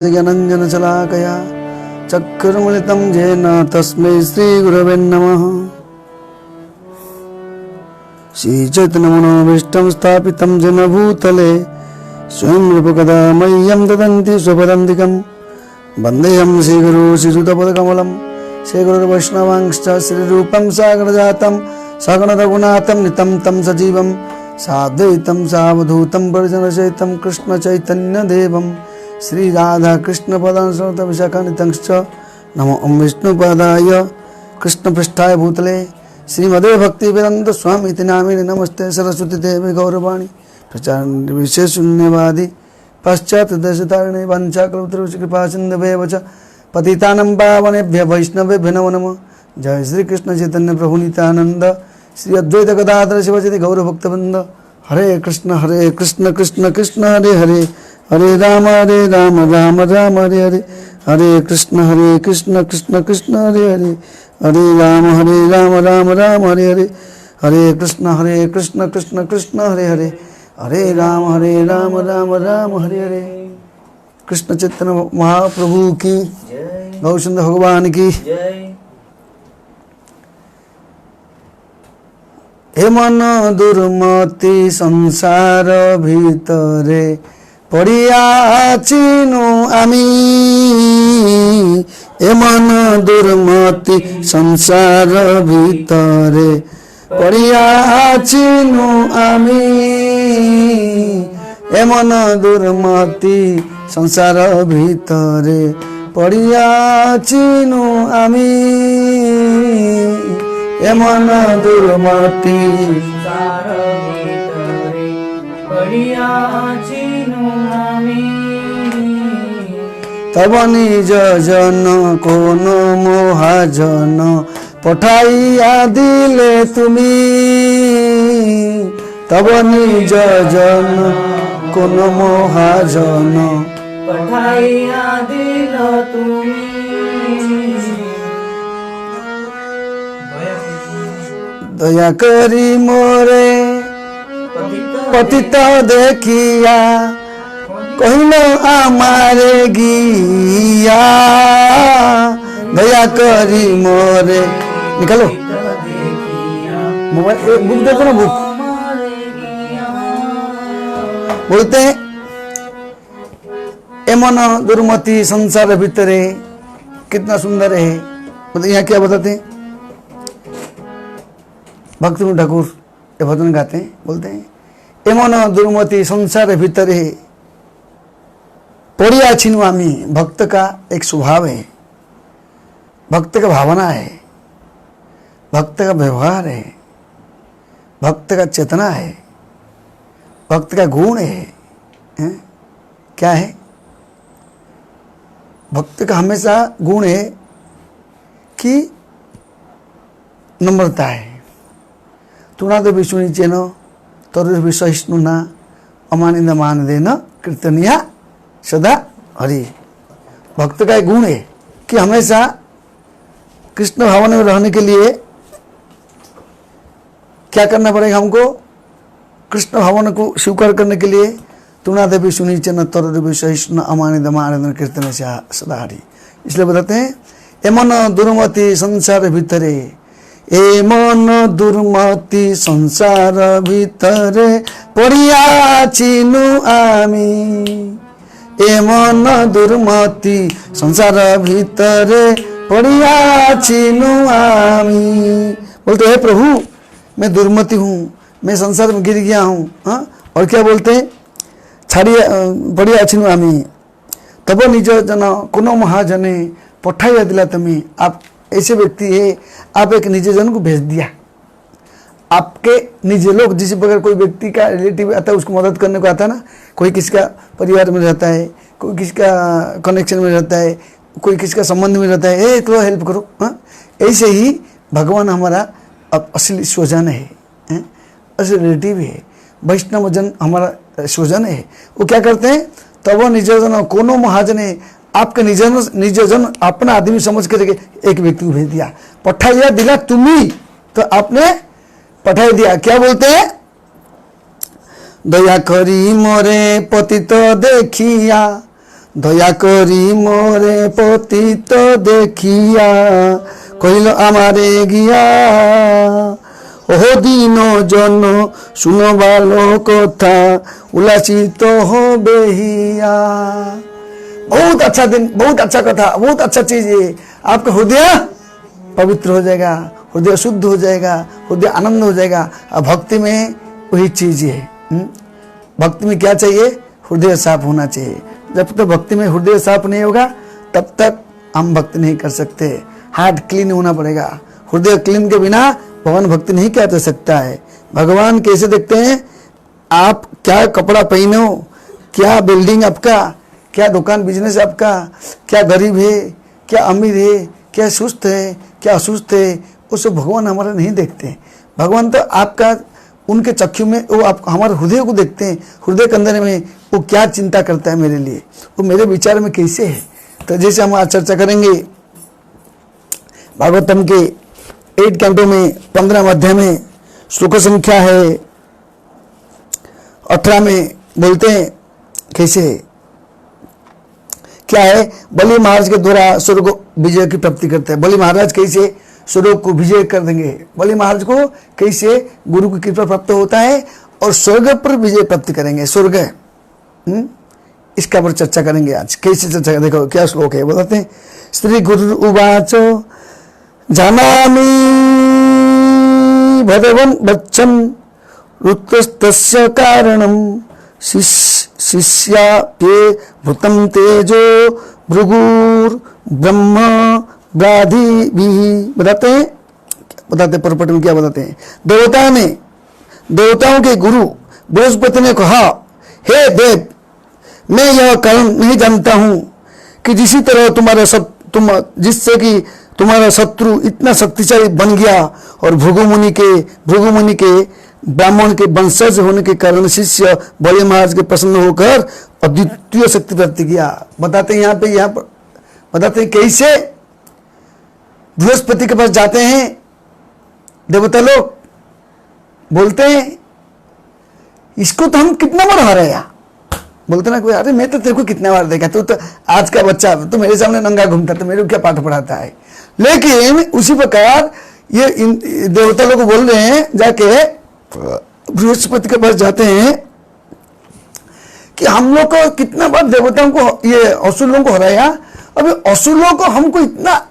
ज्ञानञ्जनशलाकया चक्षुर्मिलितं येन तस्मै श्रीगुरवे नमः। श्रीचैतन्यमनोभीष्टं स्थापितं येन भूतले स्वयं रूपकदा मह्यं ददन्ति स्वपदान्तिकं वन्देऽहं श्रीगुरो श्रीयुतपदकमलं श्रीगुरुर्वैष्णवांश्च श्रीरूपं सागरजातं सगणरघुनाथं नितं तं सजीवं साद्वैतं सावधूतं परिजनसहितं कृष्णचैतन्यदेवं श्री राधा कृष्ण पदांश विशाखानितंश्च नमो ओं विष्णुपदाय कृष्ण पृष्ठाय भूतले श्रीमदे भक्ति वेदांत स्वामी नामिने नमस्ते सरस्वती देवी गौरवाणी प्रचार विशेष शून्यवादी पश्चात दशतारिणे वंशाकल्पतरुष कृपा सिंधुभ्येव च पतितानां पावनेभ्यः वैष्णवेभ्यो नमो नमः। जय श्री कृष्ण चैतन्य प्रभु नित्यानंद श्री अद्वैत गदाधर शिवजति गौरभक्तवृंद। हरे कृष्ण कृष्ण कृष्ण हरे हरे हरे राम राम राम हरे हरे हरे कृष्ण कृष्ण कृष्ण हरे हरे हरे राम राम राम हरे हरे हरे कृष्ण कृष्ण कृष्ण हरे हरे हरे राम राम राम हरे हरे। कृष्ण चैतन्य महाप्रभु की गौरचंद्र भगवान की। हे मन दुर्मति संसार भीतरे पड़ियाचिनु आमी। ए मन दुर्मति संसार भीतरे पड़ियाचिनु आमी। ए मन दुर्मति संसार भीतरे पड़ियाचिनु आमी। ए मन दुर्मति संसार भीतरे पड़ियाचिनु तब निज जन कोन मोहाजन पठाइया दिले तुमी। तब निज जन कोन मोहाजन पठाइया दिल तुमी। दया करी मोरे पतित देखिया कहिलो आमारे गिया। दया करी मोरे निकालो मोबाइल एक बुक देखो ना बुक बोलते हैं ए मन दुर्मति संसार भीतरे कितना सुंदर है। मतलब यहाँ क्या बताते हैं भक्त ठाकुर ये भजन गाते हैं बोलते हैं ए मन दुर्मति संसार भीतरे पड़िया छिनु आमी। भक्त का एक स्वभाव है, भक्त का भावना है, भक्त का व्यवहार है, भक्त का चेतना है, भक्त का गुण है, क्या है? भक्त का हमेशा गुण है कि नम्रता है। तुना तो विष्णु चेन तरु विषहिष्णु ना अमानिंद मान देना कीर्तनिया सदा हरि। भक्त का एक गुण है कि हमेशा कृष्ण भावना में रहने के लिए क्या करना पड़ेगा हमको? कृष्ण भावना को स्वीकार करने के लिए तुना देवी सुनिचन तरु सहिष्णु अमानिद मान कीर्तन से सदा हरि। इसलिए बताते हैं ए मन दुर्मति संसार भीतरे ए मन दुर्मति संसार भीतरे पड़ियाचिनु आमी। ए मन दुर्मति संसार भीतरे पड़ियाचिनु आमी। बोलते हे प्रभु मैं दुर्मति हूँ, मैं संसार में गिर गया हूँ। हाँ और क्या बोलते हैं छाड़िया पड़ियाचिनु आमी। तब निज जन कोनो महाजने पठाइया दिला तुम्हें। आप ऐसे व्यक्ति है, आप एक निज जन को भेज दिया। आपके निज लोग जिस प्रकार कोई व्यक्ति का रिलेटिव आता है उसको मदद करने को आता है ना, कोई किसका परिवार में रहता है, कोई किसका कनेक्शन में रहता है, कोई किसका संबंध में रहता है, ए तो हेल्प करो। हाँ ऐसे ही भगवान हमारा असली स्वजन है, असली रिलेटिव है, वैष्णव जन हमारा स्वजन है। वो क्या करते हैं तब निज जन कोनो महाजन है। आपके निज जन अपना आदमी समझ करके एक व्यक्ति को भेज दिया। पठाइया दिला तुम्ही, तो आपने पठाई दिया। क्या बोलते हैं दया करी मोरे पतित देखिया दया करी मोरे पतित देखिया कहिल आमारे गिया ओह दीन जन सुनो बालो कथा उल्लासित हो बेहिया। बहुत अच्छा दिन, बहुत अच्छा कथा, बहुत अच्छा चीज है। आपका हृदय पवित्र हो जाएगा, हृदय शुद्ध हो जाएगा, हृदय आनंद हो जाएगा। अब भक्ति में वही चीज है। भक्ति में क्या चाहिए? हृदय साफ होना चाहिए। जब तक भक्ति में हृदय साफ नहीं होगा तब तक हम भक्ति नहीं कर सकते। हार्ट क्लीन होना पड़ेगा। हृदय क्लीन के बिना भगवान भक्ति नहीं किया जा सकता है। भगवान कैसे देखते हैं? आप क्या कपड़ा पहने हो, क्या बिल्डिंग आपका, क्या दुकान बिजनेस आपका, क्या गरीब है, क्या अमीर है, क्या सुस्त है, क्या असुस्त है, उसे भगवान हमारा नहीं देखते। भगवान तो आपका उनके चक्षु में वो आप हमारे हृदय को देखते हैं। हृदय के अंदर में वो क्या चिंता करता है मेरे लिए, वो मेरे विचार में कैसे है। तो जैसे हम आज चर्चा करेंगे भागवतम के 8 कैंटो में 15 अध्याय में श्लोक संख्या है 18 में बोलते हैं कैसे क्या है? बलि महाराज के द्वारा स्वर्ग विजय की प्राप्ति करते हैं। बलि महाराज कैसे स्वर्ग को विजय कर देंगे? बलि महाराज को कैसे गुरु की कृपा प्राप्त होता है और स्वर्ग पर विजय प्राप्त करेंगे? स्वर्ग इसका पर चर्चा करेंगे आज। कैसे चर्चा? देखो क्या श्लोक है, बताते हैं। श्री गुरु उवाच जानामि भगवन् वच्चन् रुतस्तस्य कारणम् शिष्याप्ये भूतं तेजो भृगुर ब्रह्म ब्राधिभिः। बताते परपट में क्या बताते हैं? देवताओं के गुरु बृहस्पति ने कहा, हे देव, मैं यह कारण नहीं जानता हूं कि जिसी तरह जिससे कि तुम्हारा शत्रु इतना शक्तिशाली बन गया और भृगु मुनि के ब्राह्मण के वंशज होने के कारण शिष्य बलि महाराज के प्रसन्न होकर अद्वितीय शक्ति प्राप्त किया। बताते हैं यहाँ पर बताते हैं कैसे बृहस्पति के पास जाते हैं देवता लोग, बोलते हैं इसको तो हम कितना बार हराया यार। बोलते ना कोई, अरे मैं तो तेरे को कितना बार देखा, तू तो आज का बच्चा, तो मेरे सामने नंगा घूमता, तो मेरे को क्या पाठ पढ़ाता है। लेकिन उसी प्रकार ये देवता लोग बोल रहे हैं, जाके बृहस्पति के पास जाते हैं कि हम लोग को कितना बार देवताओं को, ये असुरों को हराया, अभी असुरों को हमको इतना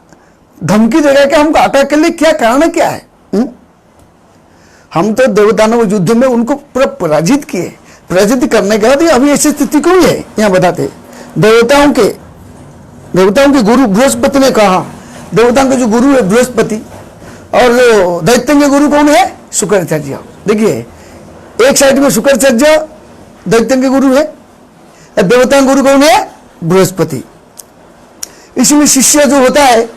धमकी देगा कि हमको अटैक के लिए क्या कारण है, क्या है? हम तो देवताओं के युद्ध में उनको पूरा पराजित किए। पराजित करने के बाद अभी ऐसी स्थिति क्यों है? यहाँ बताते देवताओं के गुरु बृहस्पति ने कहा, देवताओं के जो गुरु है बृहस्पति और जो दैत्यों के गुरु कौन है? शुक्राचार्य। देखिए एक साइड में शुक्राचार्य दैत्यों के गुरु है, देवताओं के गुरु कौन है? बृहस्पति। इसमें शिष्य जो होता है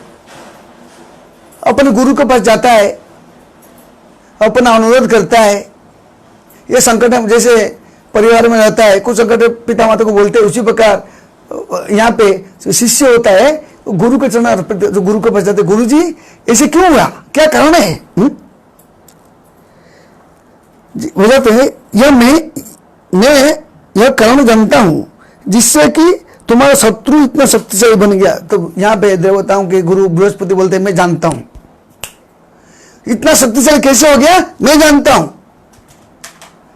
अपने गुरु के पास जाता है, अपना अनुरोध करता है। ये संकट में जैसे परिवार में रहता है, कुछ संकट पिता माता को बोलते हैं, उसी प्रकार यहाँ पे शिष्य होता है गुरु के चरण अर्पित, जो गुरु के पास जाते, गुरु जी ऐसे क्यों हुआ, क्या कारण है? बोलते हैं मैं यह कारण जानता हूं जिससे कि तुम्हारा शत्रु इतना शक्तिशाली बन गया। तो यहाँ पे देवताओं के गुरु बृहस्पति बोलते हैं मैं जानता हूं इतना शक्तिशाली कैसे हो गया, मैं जानता हूं।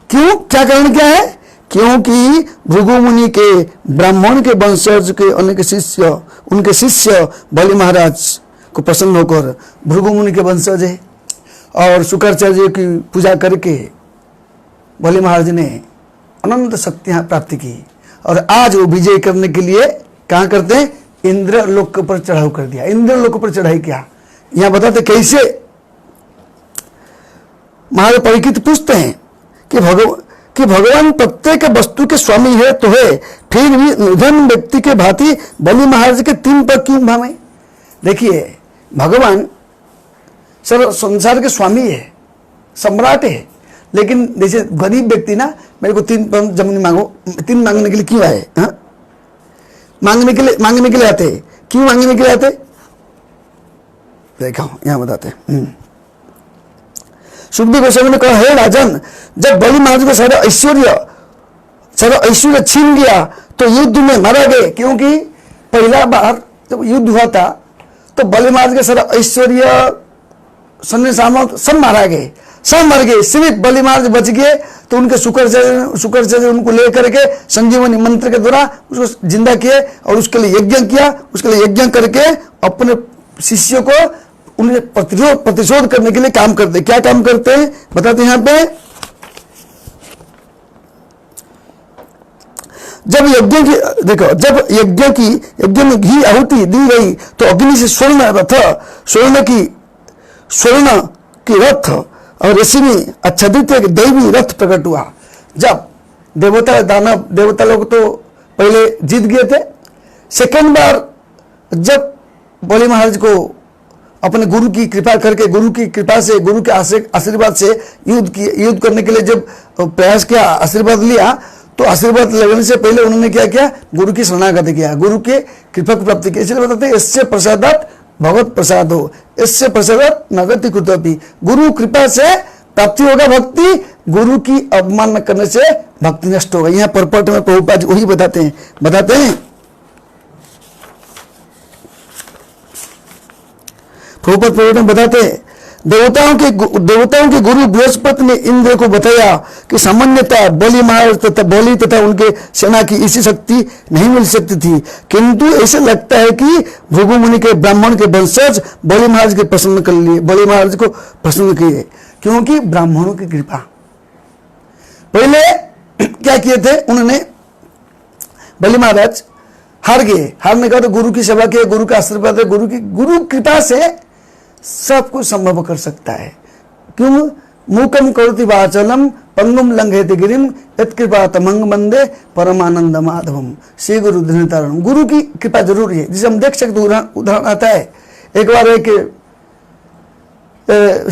क्यों, क्या कारण क्या है? क्योंकि भृगु मुनि के ब्राह्मण के वंशज के उनके शिष्य बलि महाराज को प्रसन्न होकर, भृगु मुनि के वंशज है और शुक्राचार्य की पूजा करके बलि महाराज ने अनंत शक्तियां प्राप्त की और आज वो विजय करने के लिए कहां करते हैं? इंद्र लोक के ऊपर चढ़ाव कर दिया, इंद्र लोक पर चढ़ाई किया। यहां बताते कैसे महाराज परीक्षित पूछते हैं कि भगवान प्रत्येक वस्तु के स्वामी है तो है, फिर भी निधन व्यक्ति के भांति बलि महाराज के 3 पग क्यों भावे? देखिए भगवान सर्व संसार के स्वामी है, सम्राट है, लेकिन जैसे गरीब व्यक्ति ना, मेरे को 3 पग जमीन मांगो, 3 मांगने के लिए क्यों आए? मांगने के लिए आते, क्यों मांगने के लिए आते? देखो यहां बताते सुखदेव गोस्वामी ने कहा, हे राजन, जब बलि महाराज को सारा ऐश्वर्य छीन गया तो युद्ध में मारा गए, क्योंकि पहला बार जब युद्ध हुआ था तो बलि महाराज के सारा ऐश्वर्य सन्य सामंत सब मारा गए, सब मर गए, सिर्फ बलि महाराज बच गए। तो उनके शुक्राचार्य उनको लेकर के संजीवनी मंत्र के द्वारा उसको जिंदा किए और उसके लिए यज्ञ किया। उसके लिए यज्ञ करके अपने शिष्यों को उन्हें प्रतिशोध करने के लिए काम करते। क्या काम करते हैं बताते हैं यहाँ पे। जब यज्ञ की देखो, जब यज्ञ में घी आहुति दी गई तो अग्नि से स्वर्ण की रथ और ऋषि में आच्छादित एक दैवी रथ प्रकट हुआ। जब देवता लोग तो पहले जीत गए थे, सेकंड बार जब बलि महाराज को अपने गुरु की कृपा करके, गुरु की कृपा से, गुरु के आशीर्वाद से युद्ध करने के लिए जब प्रयास किया, आशीर्वाद लिया, तो आशीर्वाद लगने से पहले उन्होंने क्या किया, गुरु की शरणागति किया, गुरु के कृपा की प्राप्ति की। इसलिए बताते हैं इससे प्रसादात भगवत प्रसाद हो, इससे प्रसादात नगति कृतोपि। गुरु कृपा से प्राप्ति होगा भक्ति, गुरु की अवमान करने से भक्ति नष्ट होगा। यहाँ परपट में प्रभुपाद वही बताते हैं प्रभुपाद में बताते हैं देवताओं के गुरु बृहस्पति ने इंद्र को बताया कि सामान्यतः बलि महाराज तथा उनके सेना की इसी शक्ति नहीं मिल सकती थी, किंतु ऐसे लगता है कि भृगु मुनि के ब्राह्मण के वंशज बलि महाराज के प्रसन्न कर लिए, बलि महाराज को प्रसन्न किए, क्योंकि ब्राह्मणों की कृपा। पहले क्या किए थे उन्होंने, बलि महाराज हार गए, हारने का तो गुरु की सेवा की, गुरु का आशीर्वाद है, गुरु कृपा से सब कुछ संभव कर सकता है। क्यों? मूकम करोति वाचलम पंगुम लंघयति गिरिम यत्कृपा तमंग वंदे परमानंद माधवम। श्री गुरु धृतारण। गुरु की कृपा जरूरी है, जिसे हम देख सकते। उदाहरण आता है, एक बार एक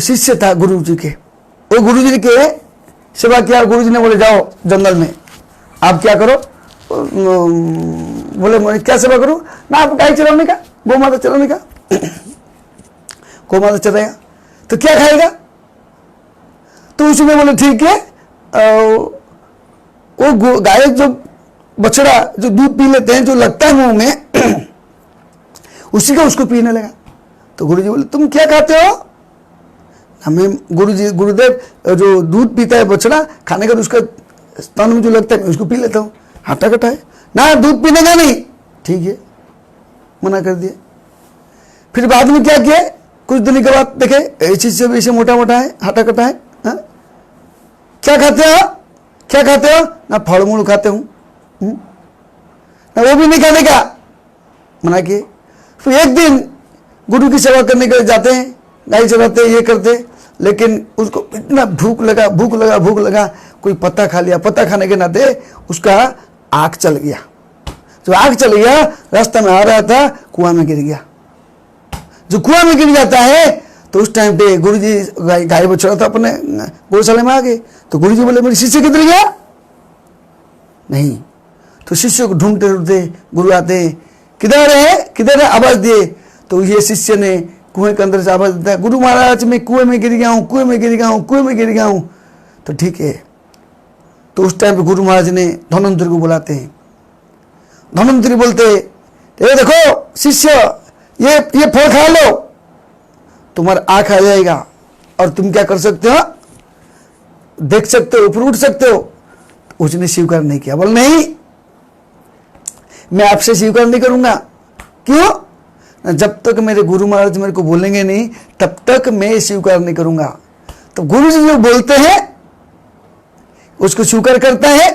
शिष्य था गुरु जी के, वो गुरु जी के सेवा किया। गुरु जी ने बोले जाओ जंगल में आप क्या करो, बोले क्या सेवा करूं ना, आप गाय चलाने का, गौ माता चलाने का। गौ माता चलाएगा तो क्या खाएगा, तो उसने बोले ठीक है, वो गाय जो बछड़ा जो दूध पी लेते हैं, जो लगता है मुंह में उसी का उसको पीने लगा। तो गुरुजी बोले तुम क्या खाते हो? हमें गुरुदेव जो दूध पीता है बछड़ा खाने का, उसका स्तन में जो लगता है मैं उसको पी लेता हूँ। हटा कटा है ना, दूध पीने का नहीं, ठीक है, मना कर दिया। फिर बाद में क्या किया, कुछ दिन के बाद देखे इस चीज से भी इसे मोटा मोटा है, हटा कटा है। क्या खाते हो ना, फल मूल खाते हूं ना, वो भी नहीं खाने का, मना किए। फिर एक दिन गुरु की सेवा करने के लिए जाते हैं, गाय चलाते ये करते, लेकिन उसको इतना भूख लगा, कोई पत्ता खा लिया। पत्ता खाने के नाते उसका आंख चल गया। जो आंख चल गया, रास्ता में आ रहा था, कुआं में गिर गया। जो कुआं में गिर जाता है तो उस टाइम पे गुरुजी गाय बछड़ा था अपने गौशाला में आ गए। तो गुरुजी बोले मेरे शिष्य किधर गया? नहीं। तो शिष्य को ढूंढते गुरु आते, किधर है, आवाज दिए। तो ये शिष्य ने कुएं के अंदर से आवाज देता है, गुरु महाराज मैं कुएं में गिर गया हूं। तो ठीक है। तो उस टाइम पे गुरु महाराज ने धन्वंतरि को बुलाते हैं। धन्वंतरि बोलते ये देखो शिष्य, ये फल खा लो, तुम्हारा आंख आ जाएगा और तुम क्या कर सकते हो, देख सकते हो, ऊपर उठ सकते हो। उसने स्वीकार नहीं किया, बोल नहीं मैं आपसे स्वीकार नहीं करूंगा। क्यों? जब तक मेरे गुरु महाराज मेरे को बोलेंगे नहीं तब तक मैं स्वीकार नहीं करूंगा। तो गुरु जी जो बोलते हैं उसको स्वीकार करता है,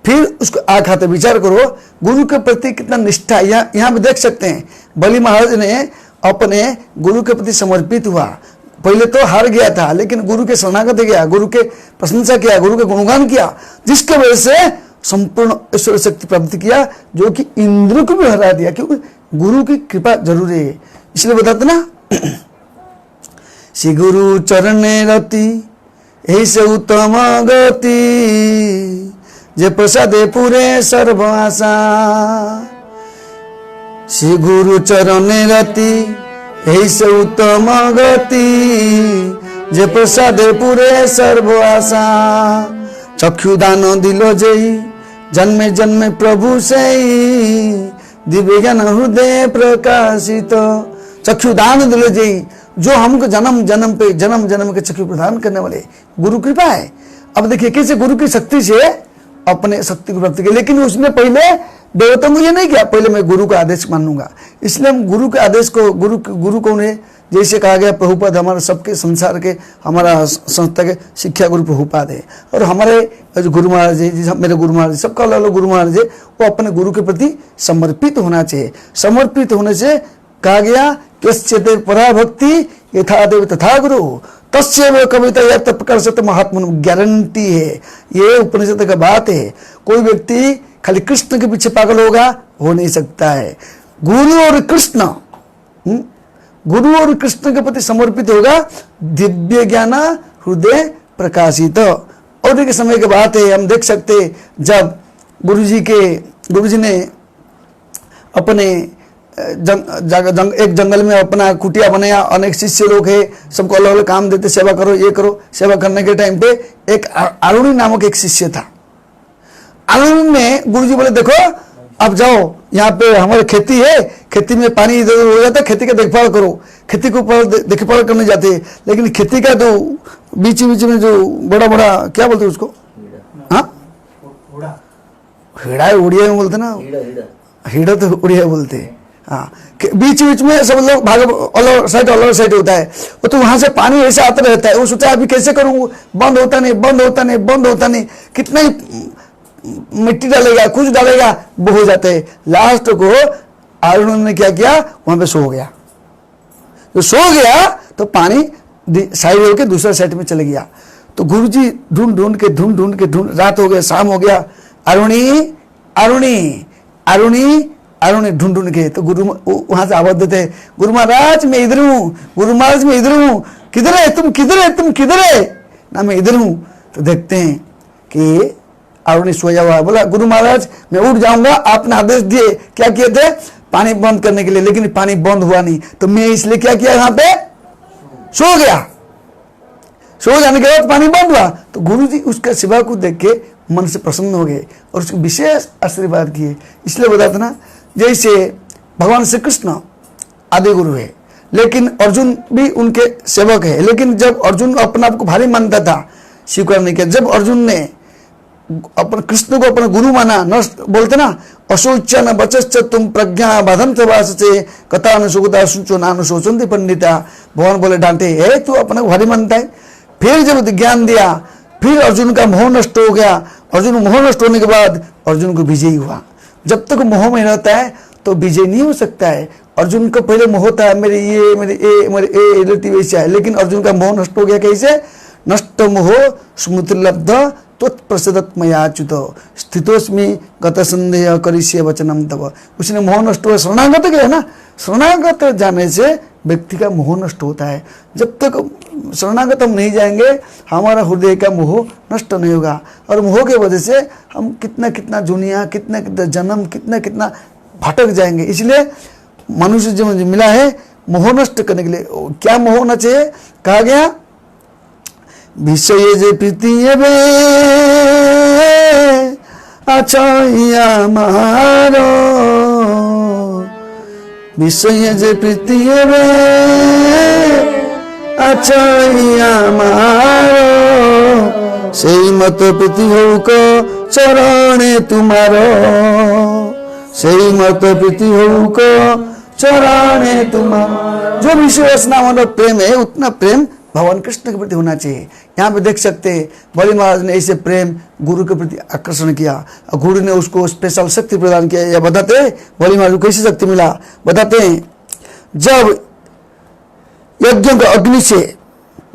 फिर उसको आंख आते। विचार करो गुरु के प्रति कितना निष्ठा। यहाँ पे देख सकते हैं बलि महाराज ने अपने गुरु के प्रति समर्पित हुआ। पहले तो हार गया था, लेकिन गुरु के शरणागत गया, गुरु के प्रशंसा किया, गुरु के गुणगान किया, जिसके वजह से संपूर्ण ईश्वर शक्ति प्राप्त किया, जो कि इंद्र को भी हरा दिया। क्योंकि गुरु की कृपा जरूरी है, इसलिए बताते ना श्री गुरु चरण रति ऐसे उत्तम गति, जे प्रसादे पूरे सर्व आशा। श्री गुरु चरण रति ऐसे उत्तम गति, जे प्रसादे पूरे सर्व आशा। चक्षु दान दिल जई जन्मे जन्मे प्रभु से दिव्य ज्ञान हृदय प्रकाशित। चक्षु दान दिले जी, जो हमको जन्म जन्म पे जन्म जन्म के चक्षु प्रदान करने वाले गुरु कृपा है। अब देखिए कैसे गुरु की शक्ति से अपने शक्ति को प्राप्त किया, लेकिन उसने पहले देवता को ये नहीं किया, पहले मैं गुरु का आदेश मानूंगा। इसलिए हम गुरु के आदेश को, गुरु कौन है? जैसे कहा गया प्रभुपाद हमारे सबके संसार के, हमारा संस्था के शिक्षा गुरु प्रभुपाद है। और हमारे जो गुरु महाराज है, मेरे गुरु महाराज, सबका अलग अलग गुरु महाराज है, वो अपने गुरु के प्रति समर्पित होना चाहिए। समर्पित होने से कहा गया यस्यते पराभक्ति यथा देव तथा गुरु तस्यैव कविता या प्रकर्षत महात्मा, गारंटी है, ये उपनिषद का बात है। कोई व्यक्ति खाली कृष्ण के पीछे पागल होगा, हो नहीं सकता है। गुरु और कृष्ण, गुरु और कृष्ण के प्रति समर्पित होगा, दिव्य ज्ञान हृदय प्रकाशित। और एक समय की बात है, हम देख सकते जब गुरुजी ने अपने एक जंगल में अपना कुटिया बनाया, अनेक शिष्य लोग है, सबको अलग अलग काम देते, सेवा करो ये करो। सेवा करने के टाइम पे एक अरुणी नामक एक शिष्य था। अरुणी ने गुरुजी बोले देखो अब जाओ, यहाँ पे हमारी खेती है, खेती में पानी इधर उधर हो जाता है, खेती का देखभाल करो। खेती को देखभाल करने जाते, लेकिन खेती का तो बीच में जो बड़ा बड़ा क्या बोलते उसको, हाँ हेड़ा उड़िया में बोलते ना, हेड़ा तो उड़िया बोलते हैं। हाँ, बीच में सब लोग भाग अलग साइड होता है, वो तो वहां से पानी ऐसे आता रहता है। वो सोचा अभी कैसे करूँ, बंद होता नहीं, कितना ही मिट्टी डालेगा, कुछ डालेगा, वो हो जाते हैं। लास्ट को अरुण ने क्या किया, वहां पे सो गया। तो सो गया तो पानी साइड होकर दूसरे साइड में चले गया। तो गुरुजी ढूंढ के रात हो गया, शाम हो गया, अरुणी ढूंढ के, तो गुरु वहां से आवाज देते, गुरु महाराज मैं इधर हूँ, किधर है ना, मैं इधर हूँ। तो देखते हैं कि अरुणी सोया हुआ, बोला गुरु महाराज मैं उठ जाऊंगा, आपने आदेश दिए, क्या किए थे, पानी बंद करने के लिए, लेकिन पानी बंद हुआ नहीं, तो मैं इसलिए क्या किया, यहाँ पे सो गया। सो जाने के बाद पानी बंद हुआ, तो गुरुजी उसका सेवा को देख के मन से प्रसन्न हो गए और उसको विशेष आशीर्वाद किए। इसलिए बताते ना, जैसे भगवान श्री कृष्ण आदि गुरु है, लेकिन अर्जुन भी उनके सेवक है। लेकिन जब अर्जुन अपने आप को भारी मानता था, स्वीकार नहीं किया। जब अर्जुन ने अपन कृष्ण को अपना गुरु माना, न बोलते ना, अशोच न बचश्च तुम प्रज्ञा बाधन से कथा न सुगता सुचो नानु सोचंती पंडिता। भगवान बोले डांटे, है तू अपने भारी मानता है। फिर जब ज्ञान दिया, फिर अर्जुन का मोह नष्ट हो गया। अर्जुन मोह नष्ट होने के बाद अर्जुन को विजयी हुआ। जब तक मोह में रहता है तो विजय नहीं हो सकता है। अर्जुन को पहले मोह था, मेरे ए रिलेटिव ऐसा है, लेकिन अर्जुन का मोह नष्ट हो गया। कैसे नष्ट मोह स्मृतिलब्ध तत्प्रसादत्मयाच्युत स्थितोस्मि गत संदेह करिष्ये वचनम तव। उसने मोह नष्ट हुआ, शरणागत गया ना, शरणागत जाने से व्यक्ति का मोह नष्ट होता है। जब तक शरणागत हम नहीं जाएंगे, हमारा हृदय का मोह नष्ट नहीं होगा। और मोह के वजह से हम कितना दुनिया, कितना जन्म, कितना भटक जाएंगे। इसलिए मनुष्य जो मुझे मिला है मोह नष्ट करने के लिए, क्या मोह होना चाहिए, कहा गया विषय जे प्रीतिये बे अचाइया मारो, विषय जे प्रीतिये बे अचाइया मारो, सेई मत प्रीति होक चरणे तुम्हारो, सेई मत प्रीति होक चरणे तुम्हारो। जो विषय वाला प्रेम है, उतना प्रेम भगवान कृष्ण के प्रति होना चाहिए। यहाँ पे देख सकते हैं बलि महाराज ने ऐसे प्रेम गुरु के प्रति आकर्षण किया, और गुरु ने उसको स्पेशल शक्ति प्रदान किया। या बताते हैं बलि महाराज को कैसी शक्ति मिला, बताते हैं जब यज्ञ का अग्नि से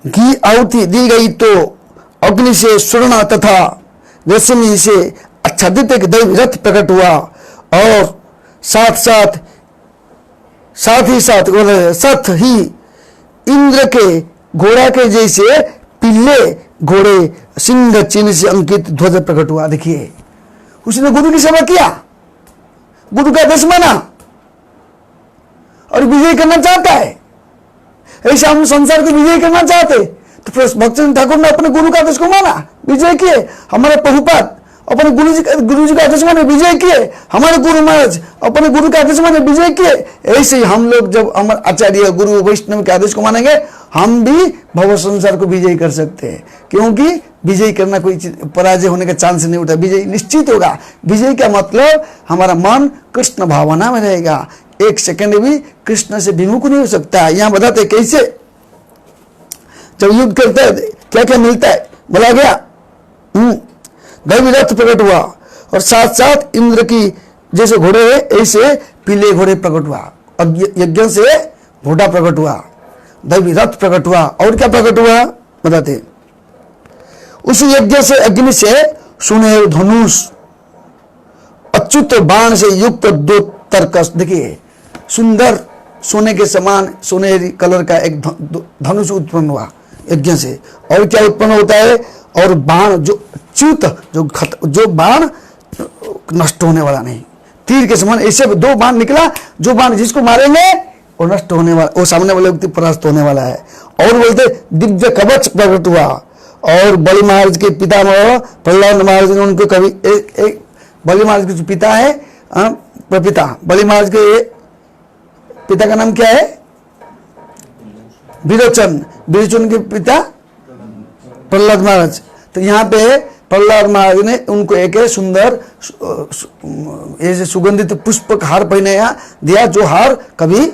घी आहुति दी गई तो अग्नि से स्वर्ण तथा रेशमी से आच्छादित एक दैव रथ प्रकट हुआ, और साथ ही इंद्र के घोड़ा के जैसे पिल्ले घोड़े सिंह चिन्ह से अंकित ध्वज प्रकट हुआ। देखिए उसने गुरु की सेवा किया, गुरु का आदेश माना और विजय करना चाहता है। ऐसा हम संसार को विजय करना चाहते, तो भक्तचंद ठाकुर ने अपने गुरु का आदेश को माना, विजय किए। हमारे प्रभुपाद अपने गुरु जी का आदेश माने विजय किए, हमारे गुरु महाराज अपने गुरु के आदेश माने विजय किए। ऐसे ही हम लोग जब हमारे आचार्य गुरु वैष्णव के आदेश को मानेंगे, हम भी भव संसार को विजय कर सकते हैं। क्योंकि विजय करना कोई पराजय होने का चांस नहीं उठा, विजय निश्चित होगा। विजय का मतलब हमारा मन कृष्ण भावना में रहेगा, एक सेकंड भी कृष्ण से विमुख नहीं हो सकता। यहाँ बताते कैसे, जब युद्ध करते हैं क्या क्या मिलता है, बोला गया दैवी रथ प्रकट हुआ, और साथ साथ इंद्र की जैसे घोड़े ऐसे पीले घोड़े प्रकट हुआ, और यज्ञ से घोड़ा प्रकट हुआ, दैवी रथ प्रकट हुआ, और क्या प्रकट हुआ बताते, उस यज्ञ से अग्नि से सुनहरे धनुष, अच्युत बाण से युक्त दो तरकस, देखिए सुंदर सोने के समान सुनहरी कलर का एक धनुष उत्पन्न हुआ यज्ञ से। और क्या उत्पन्न होता है, और बाण जो च्युत जो बाण नष्ट होने वाला नहीं, तीर के समान ऐसे दो बाण निकला, जो बाण जिसको मारेंगे वो नष्ट होने वाला, वो सामने वाले व्यक्ति परास्त होने वाला है। और बोलते दिव्य कवच प्रकट हुआ, और बलि महाराज के पितामह प्रहलाद महाराज ने उनको कभी एक बलि महाराज के जो पिता है प्रपिता, बलि महाराज के पिता का नाम क्या है, विरोचन, विरोचन के पिता प्रहलाद महाराज। तो यहाँ पे प्रहलाद महाराज ने उनको एक सुंदर ऐसे सुगंधित पुष्प का हार पहनाया दिया, जो हार कभी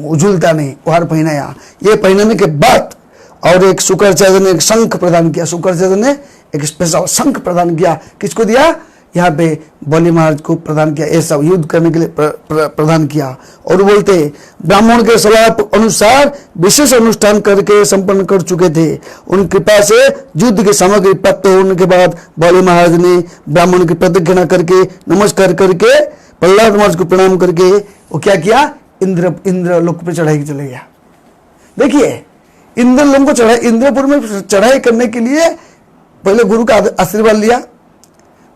उझुलता नहीं, वो हार पहनाया। ये पहनाने के बाद और एक शुक्राचार्य ने एक शंख प्रदान किया, शुक्राचार्य ने एक स्पेशल शंख प्रदान किया, किसको दिया, यहाँ पे बलि महाराज को प्रदान किया, ऐसा युद्ध करने के लिए प्रदान किया। और बोलते ब्राह्मण के सलाह अनुसार विशेष अनुष्ठान करके संपन्न कर चुके थे, उन कृपा से युद्ध की सामग्री प्राप्त होने के बाद बलि महाराज ने ब्राह्मण की प्रतिज्ञा करके नमस्कार करके प्रहलाद महाराज को प्रणाम करके वो क्या किया, इंद्र लोक पे चढ़ाई चले गया। देखिए इंद्र लोक को चढ़ाई, इंद्रपुर में चढ़ाई करने के लिए पहले गुरु का आशीर्वाद लिया,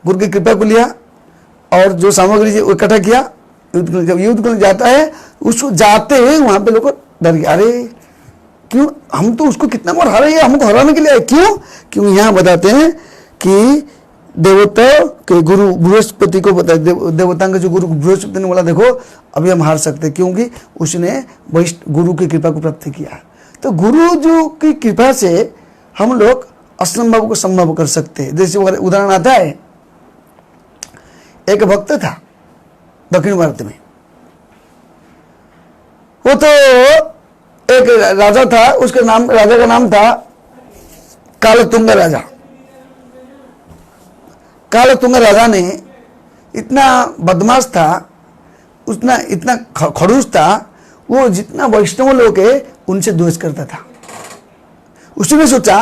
गुरु की कृपा को लिया, और जो सामग्री इकट्ठा किया, जब युद्ध को जाता है उसको जाते हुए वहां पे लोग डर गया, अरे क्यों, हम तो उसको कितना बार हारे, हमको हराने के लिए आए, क्यों, क्यों यहाँ बताते हैं कि देवता के गुरु बृहस्पति को बताया, देवता के जो गुरु बृहस्पति ने बोला देखो अभी हम हार सकते, क्योंकि उसने गुरु की कृपा को प्राप्त किया। तो गुरु जो की कृपा से हम लोग असंभव को संभव कर सकते हैं। जैसे उदाहरण आता है, एक भक्त था दक्षिण भारत में, वो तो एक राजा था, उसके नाम, राजा का नाम था कालतुंग राजा। कालतुंग राजा ने इतना बदमाश था, उतना इतना खड़ूस था, वो जितना वैष्णव लोग है उनसे द्वेष करता था। उसने सोचा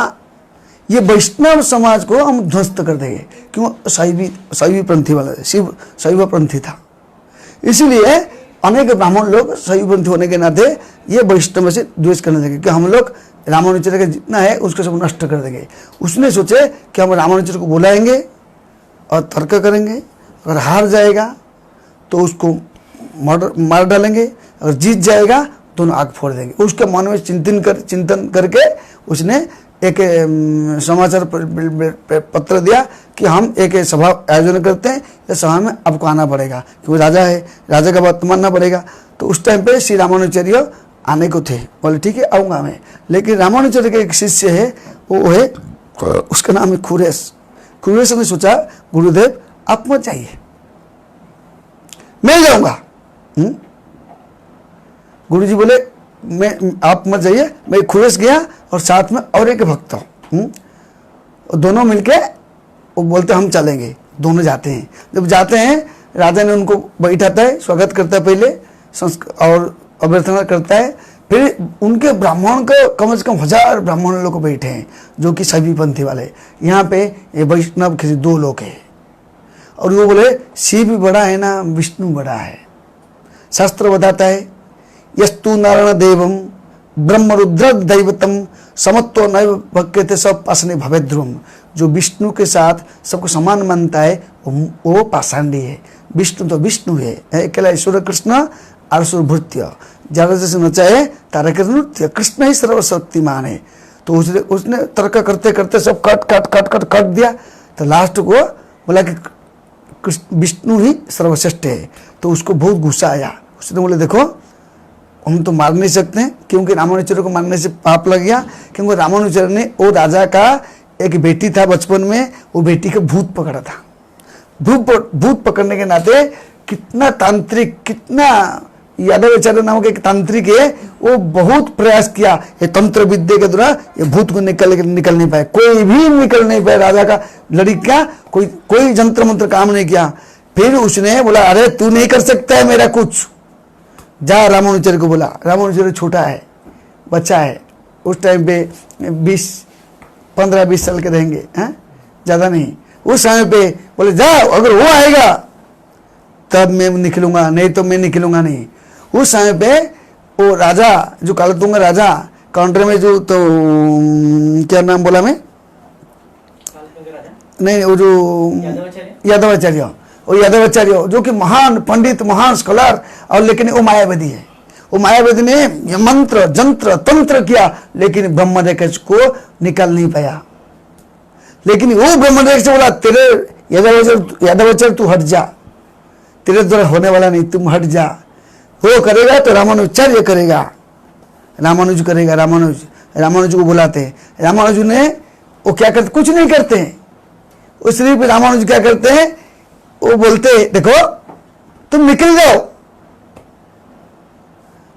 ये वैष्णव समाज को हम ध्वस्त कर देंगे, क्यों, शैवी पंथी वाला, शिव शैव पंथी था, इसीलिए अनेक ब्राह्मण लोग शैव पंथी होने के नाते ये वैष्णव से द्वेष करने लगे कि हम लोग रामानुजर का जितना है उसको सब नष्ट कर देंगे। उसने सोचे कि हम रामानुजर को बुलाएंगे और तर्क करेंगे, अगर हार जाएगा तो उसको मार डालेंगे, अगर जीत जाएगा दोनों आग फोड़ देंगे। उसके मन में चिंतन करके उसने एक समाचार पत्र दिया कि हम एक सभा आयोजन करते हैं, इस सभा में आपको आना पड़ेगा, क्योंकि राजा है, राजा का बात मानना पड़ेगा। तो उस टाइम पे श्री रामानुचार्य आने को थे, बोले ठीक है आऊँगा मैं। लेकिन रामानुचार्य के एक शिष्य है, वो है, उसका नाम है खुरेश। खुरेश ने सोचा गुरुदेव आप मत जाइए, मैं जाऊँगा। गुरु जी बोले मैं, आप मत जाइए। मैं खुरेश गया और साथ में और एक भक्त दोनों मिलके वो बोलते हम चलेंगे, दोनों जाते हैं। जब जाते हैं राजा ने उनको बैठाता है, स्वागत करता है पहले और अभ्यर्थना करता है, फिर उनके ब्राह्मण को कम से कम 1000 ब्राह्मण लोग बैठे हैं जो कि शैवी पंथी वाले। यहाँ पे ये वैष्णव के 2 लोग हैं, और वो बोले शिव भी बड़ा है ना, विष्णु बड़ा है। शास्त्र बताता है यस्तु नारायण देवम ब्रह्म रुद्र दैवतम समत्व नैव भक्यते सब पाषाणी भवे ध्रुवम। जो विष्णु के साथ सबको समान मानता है वो पाषाणी है। विष्णु तो विष्णु है, अकेला ईश्वर कृष्ण आसुर भृत्य, ज्यादा जैसे नचाए तारा के नृत्य, कृष्ण ही सर्वशक्तिमान है। तो उसने तर्क करते करते सब कट दिया तो लास्ट को बोला कि विष्णु ही सर्वश्रेष्ठ है। तो उसको बहुत गुस्सा आया। उसने बोले देखो हम तो मार नहीं सकते हैं, क्योंकि रामानुजर को मारने से पाप लग गया, क्योंकि रामानुजर ने वो राजा का एक बेटी था बचपन में, वो बेटी को भूत पकड़ा था। भूत पकड़ने के नाते कितना तांत्रिक, कितना यादवाचार्य नामक एक तांत्रिक है, वो बहुत प्रयास किया ये तंत्र विद्या के द्वारा ये भूत को निकल नहीं पाए, कोई भी निकल नहीं पाया राजा का लड़की का, कोई जंत्र मंत्र काम नहीं किया। फिर उसने बोला अरे तू नहीं कर सकता है मेरा कुछ, जा रामानुजर को बोला। रामानुजर छोटा है, बच्चा है, उस टाइम पे 15-20 साल के रहेंगे, ज्यादा नहीं। उस समय पे बोले जाओ, अगर वो आएगा तब मैं निकलूंगा, नहीं तो मैं निकलूंगा नहीं। उस समय पे वो राजा जो कालतुंगा राजा काउंटर में जो, तो क्या नाम बोला मैं, नहीं वो जो यादवाचार्य, वो यादवाचार्य जो कि महान पंडित, महान स्कॉलर, और लेकिन वो मायावादी है। वो मायावादी ने मंत्र जंत्र तंत्र किया, लेकिन ब्रह्मरेखा को निकाल नहीं पाया। लेकिन वो ब्रह्मरेखा से बोला तेरे यादवाचार्य तू हट जा, तेरे द्वारा होने वाला नहीं, तुम हट जा। वो करेगा तो रामानुजाचार्य करेगा, रामानुज करेगा। रामानुज को बुलाते, रामानुज ने वो क्या करते, कुछ नहीं करते। उस सिर्फ रामानुज क्या करते हैं, वो बोलते देखो तुम निकल जाओ,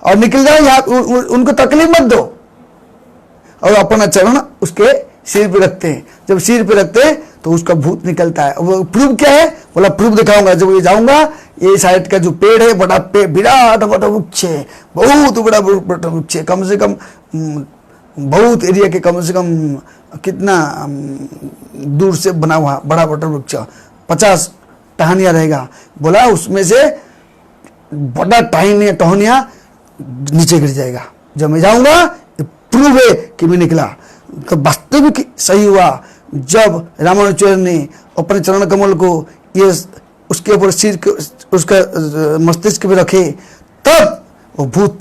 और निकल जाओ, यहाँ उनको तकलीफ मत दो, और अपना चरण उसके सिर पे रखते हैं। जब सिर पे रखते हैं तो उसका भूत निकलता है। वो प्रूफ क्या है, बोला प्रूफ दिखाऊंगा। जब ये जाऊंगा, ये साइड का जो पेड़ है, बड़ा पेड़, विराट बड़ा वृक्ष है, बहुत बड़ा वृक्ष है, कम से कम बहुत एरिया के कम से कम कितना दूर से बना हुआ बड़ा वृक्ष, 50 टहनिया रहेगा। बोला उसमें से बड़ा टहनिया नीचे गिर जाएगा। जब मैं जाऊंगा प्रूव है कि मैं निकला। तो वास्तविक सही हुआ। जब रामानुजाचार्य ने अपने चरण कमल को ये उसके ऊपर सिर उसका मस्तिष्क पे रखे, तब वो भूत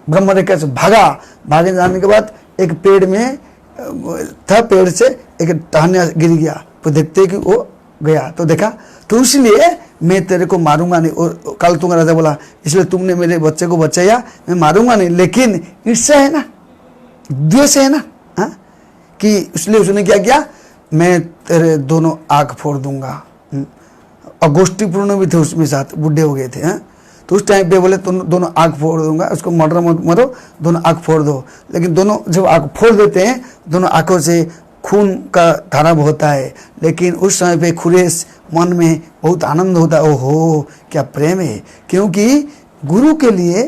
ब्रह्मरेखा से भागे जाने के बाद एक पेड़ में था, पेड़ से एक टहनिया गिर गया। तो देखते कि वो गया, तो देखा, तो इसलिए मैं तेरे को मारूंगा नहीं। और कालतुंगा राजा बोला इसलिए तुमने मेरे बच्चे को बचाया, मैं मारूंगा नहीं, लेकिन ईर्ष्या है ना, द्वेष है ना, कि इसलिए उसने क्या किया, मैं तेरे दोनों आंख फोड़ दूंगा। और गोष्ठीपूर्ण भी थे उसमें साथ, बुढ़े हो गए थे। तो उस टाइम पे बोले तुम दोनों आंख फोड़ दूंगा, उसको मरो, दोनों आंख फोड़ दो। लेकिन दोनों जब आंख फोड़ देते हैं, दोनों आंखों से खून का धारा होता है। लेकिन उस समय पे खुरेश मन में बहुत आनंद होता है, ओहो क्या प्रेम है, क्योंकि गुरु के लिए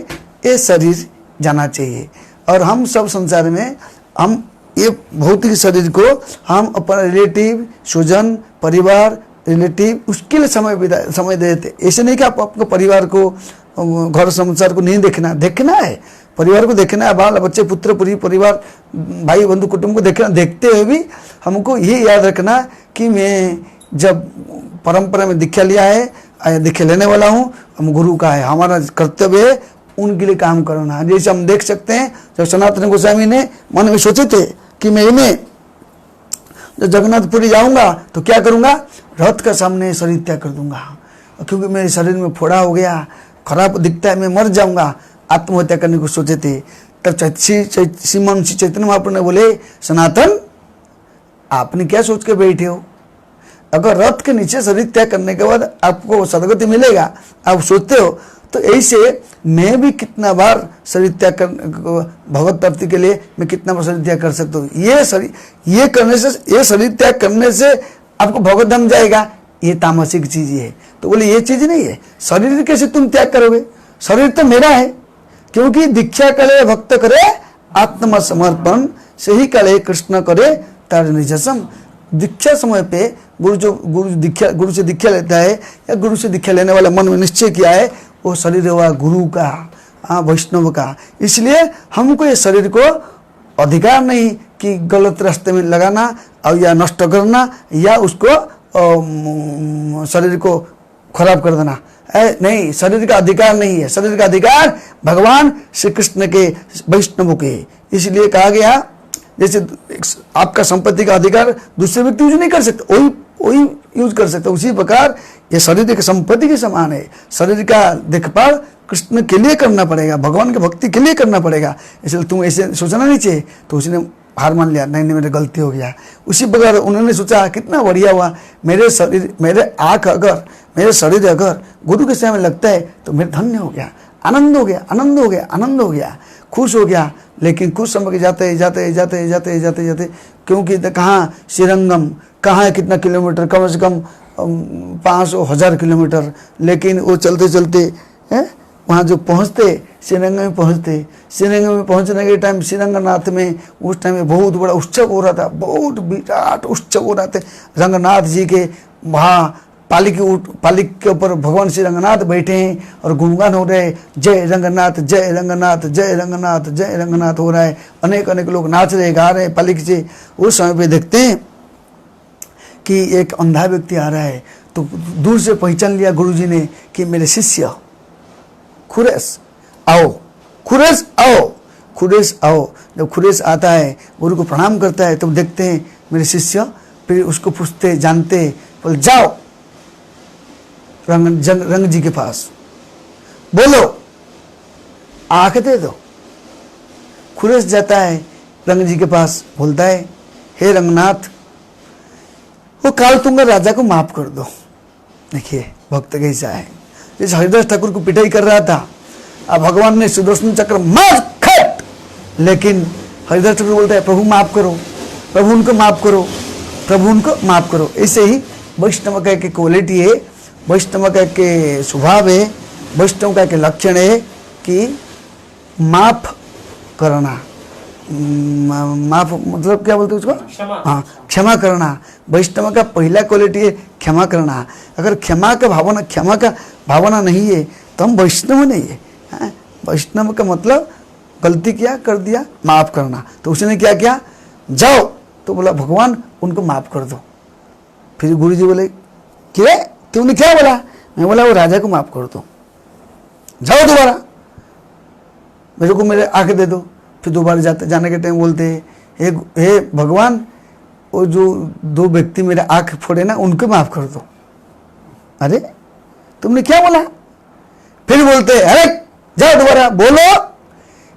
ये शरीर जाना चाहिए। और हम सब संसार में हम ये भौतिक शरीर को हम अपना रिलेटिव, स्वजन, परिवार, रिलेटिव उसके लिए समय देते। ऐसे नहीं कि आप आपको परिवार को, घर संसार को नहीं देखना है, परिवार को देखना है, बाल बच्चे पुत्र पूरी परिवार, भाई बंधु कुटुंब को देखना। देखते हुए भी हमको ये याद रखना कि मैं जब परंपरा में दीक्षा लिया है, दीक्षा लेने वाला हूँ, हम गुरु का है, हमारा कर्तव्य है उनके लिए काम करना। जैसे हम देख सकते हैं जब सनातन गोस्वामी ने मन में सोचे थे कि मैं जब जगन्नाथपुरी जाऊंगा तो क्या करूंगा, रथ का सामने शरीर त्याग कर दूंगा, क्योंकि मेरे शरीर में फोड़ा हो गया, खराब दिखता है, मैं मर जाऊंगा, आत्महत्या करने को सोचे थे। तब श्रीमान श्री चैतन्य महाप्रभु ने बोले सनातन आपने क्या सोच के बैठे हो, अगर रथ के नीचे शरीर त्याग करने के बाद आपको सदगति मिलेगा, आप सोचते हो, तो ऐसे मैं भी कितना बार शरीर त्याग कर, भगवत प्राप्ति के लिए मैं कितना बार शरीर त्याग कर सकता हूँ। ये करने से, ये शरीर त्याग करने से आपको भगवत धाम जाएगा, ये तामसिक चीज है। तो बोले ये चीज नहीं है, शरीर कैसे तुम त्याग करोगे, शरीर तो मेरा है, क्योंकि दीक्षा करे भक्त करे आत्म समर्पण, सही करे कृष्ण करे तार निजसम। दीक्षा समय पे गुरु से दीक्षा लेता है, या गुरु से दीक्षा लेने वाला मन में निश्चय किया है, वो शरीर हुआ गुरु का, वैष्णव का। इसलिए हमको ये शरीर को अधिकार नहीं कि गलत रास्ते में लगाना और या नष्ट करना, या उसको शरीर को खराब कर देना, नहीं, शरीर का अधिकार नहीं है। शरीर का अधिकार भगवान श्री कृष्ण के, वैष्णव के। इसलिए कहा गया जैसे आपका संपत्ति का अधिकार दूसरे व्यक्ति यूज नहीं कर सकते, वही यूज कर सकता है। उसी प्रकार ये शरीर एक संपत्ति के समान है। शरीर का देखभाल कृष्ण के लिए करना पड़ेगा, भगवान की भक्ति के लिए करना पड़ेगा। इसलिए तुम ऐसे सोचना नहीं चाहिए। तो उसने हार मान लिया, नहीं नहीं मेरी गलती हो गया। उसी प्रकार उन्होंने सोचा कितना बढ़िया हुआ, मेरे शरीर मेरे आँख अगर मेरे शरीर अगर गुरु के समय लगता है तो मेरे धन्य हो गया, आनंद हो गया, आनंद हो गया, आनंद हो गया, खुश हो गया। लेकिन कुछ समय के जाते जाते जाते जाते जाते जाते क्योंकि कहाँ श्रीरंगम, कहाँ है कितना किलोमीटर, कम से कम 500,000 किलोमीटर। लेकिन वो चलते चलते वहाँ जो पहुँचते श्रीरंग में पहुँचते, श्रीरंग में पहुँचने के टाइम श्रीरंगनाथ में उस टाइम में बहुत बड़ा उत्सव हो रहा था, बहुत विराट उत्सव हो रहा था। रंगनाथ जी के वहाँ पालिक के ऊपर भगवान श्री रंगनाथ बैठे हैं और गुणगान हो रहे हैं, जय रंगनाथ जय रंगनाथ जय रंगनाथ जय रंगनाथ हो रहा है। अनेक अनेक लोग नाच रहे गा रहे हैं पालिक से। उस समय पे देखते हैं कि एक अंधा व्यक्ति आ रहा है, तो दूर से पहचान लिया गुरुजी ने कि मेरे शिष्य खुरेश आओ, खुरेश आओ, खुरेश आओ। जब खुरेश आता है गुरु को प्रणाम करता है, तब देखते हैं मेरे शिष्य। फिर उसको पूछते जानते, बोल जाओ रंग जी के पास, बोलो आंख दे दो। खुरेश जाता है रंग जी के पास, बोलता है हे रंगनाथ, वो कालतुंगा राजा को माफ कर दो। देखिए भक्त कैसा है, जैसे हरिदास ठाकुर को पिटाई कर रहा था, अब भगवान ने सुदर्शन चक्र मार खट, लेकिन हरिदास ठाकुर बोलता है प्रभु माफ करो, प्रभु उनको माफ करो, प्रभु उनको माफ करो। ऐसे ही वैष्णव का एक क्वालिटी है, वैष्णव का के स्वभाव है, वैष्णव का के लक्षण है कि माफ करना। माफ मतलब क्या बोलते उसको? हाँ, क्षमा करना। वैष्णव का पहला क्वालिटी है क्षमा करना। अगर क्षमा का भावना नहीं है तो हम वैष्णव नहीं है। वैष्णव का मतलब गलती किया कर दिया माफ करना। तो उसने क्या किया, जाओ, तो बोला भगवान उनको माफ कर दो। फिर गुरुजी बोले क्या तुमने क्या बोला? मैं बोला वो राजा को माफ कर दो, जाओ दोबारा मेरे को मेरे आंखें दे दो। फिर दोबारा जाने के टाइम बोलते हे भगवान, वो जो 2 व्यक्ति मेरे आंख फोड़े ना उनको माफ कर दो। अरे तुमने क्या बोला? फिर बोलते अरे जाओ दोबारा बोलो,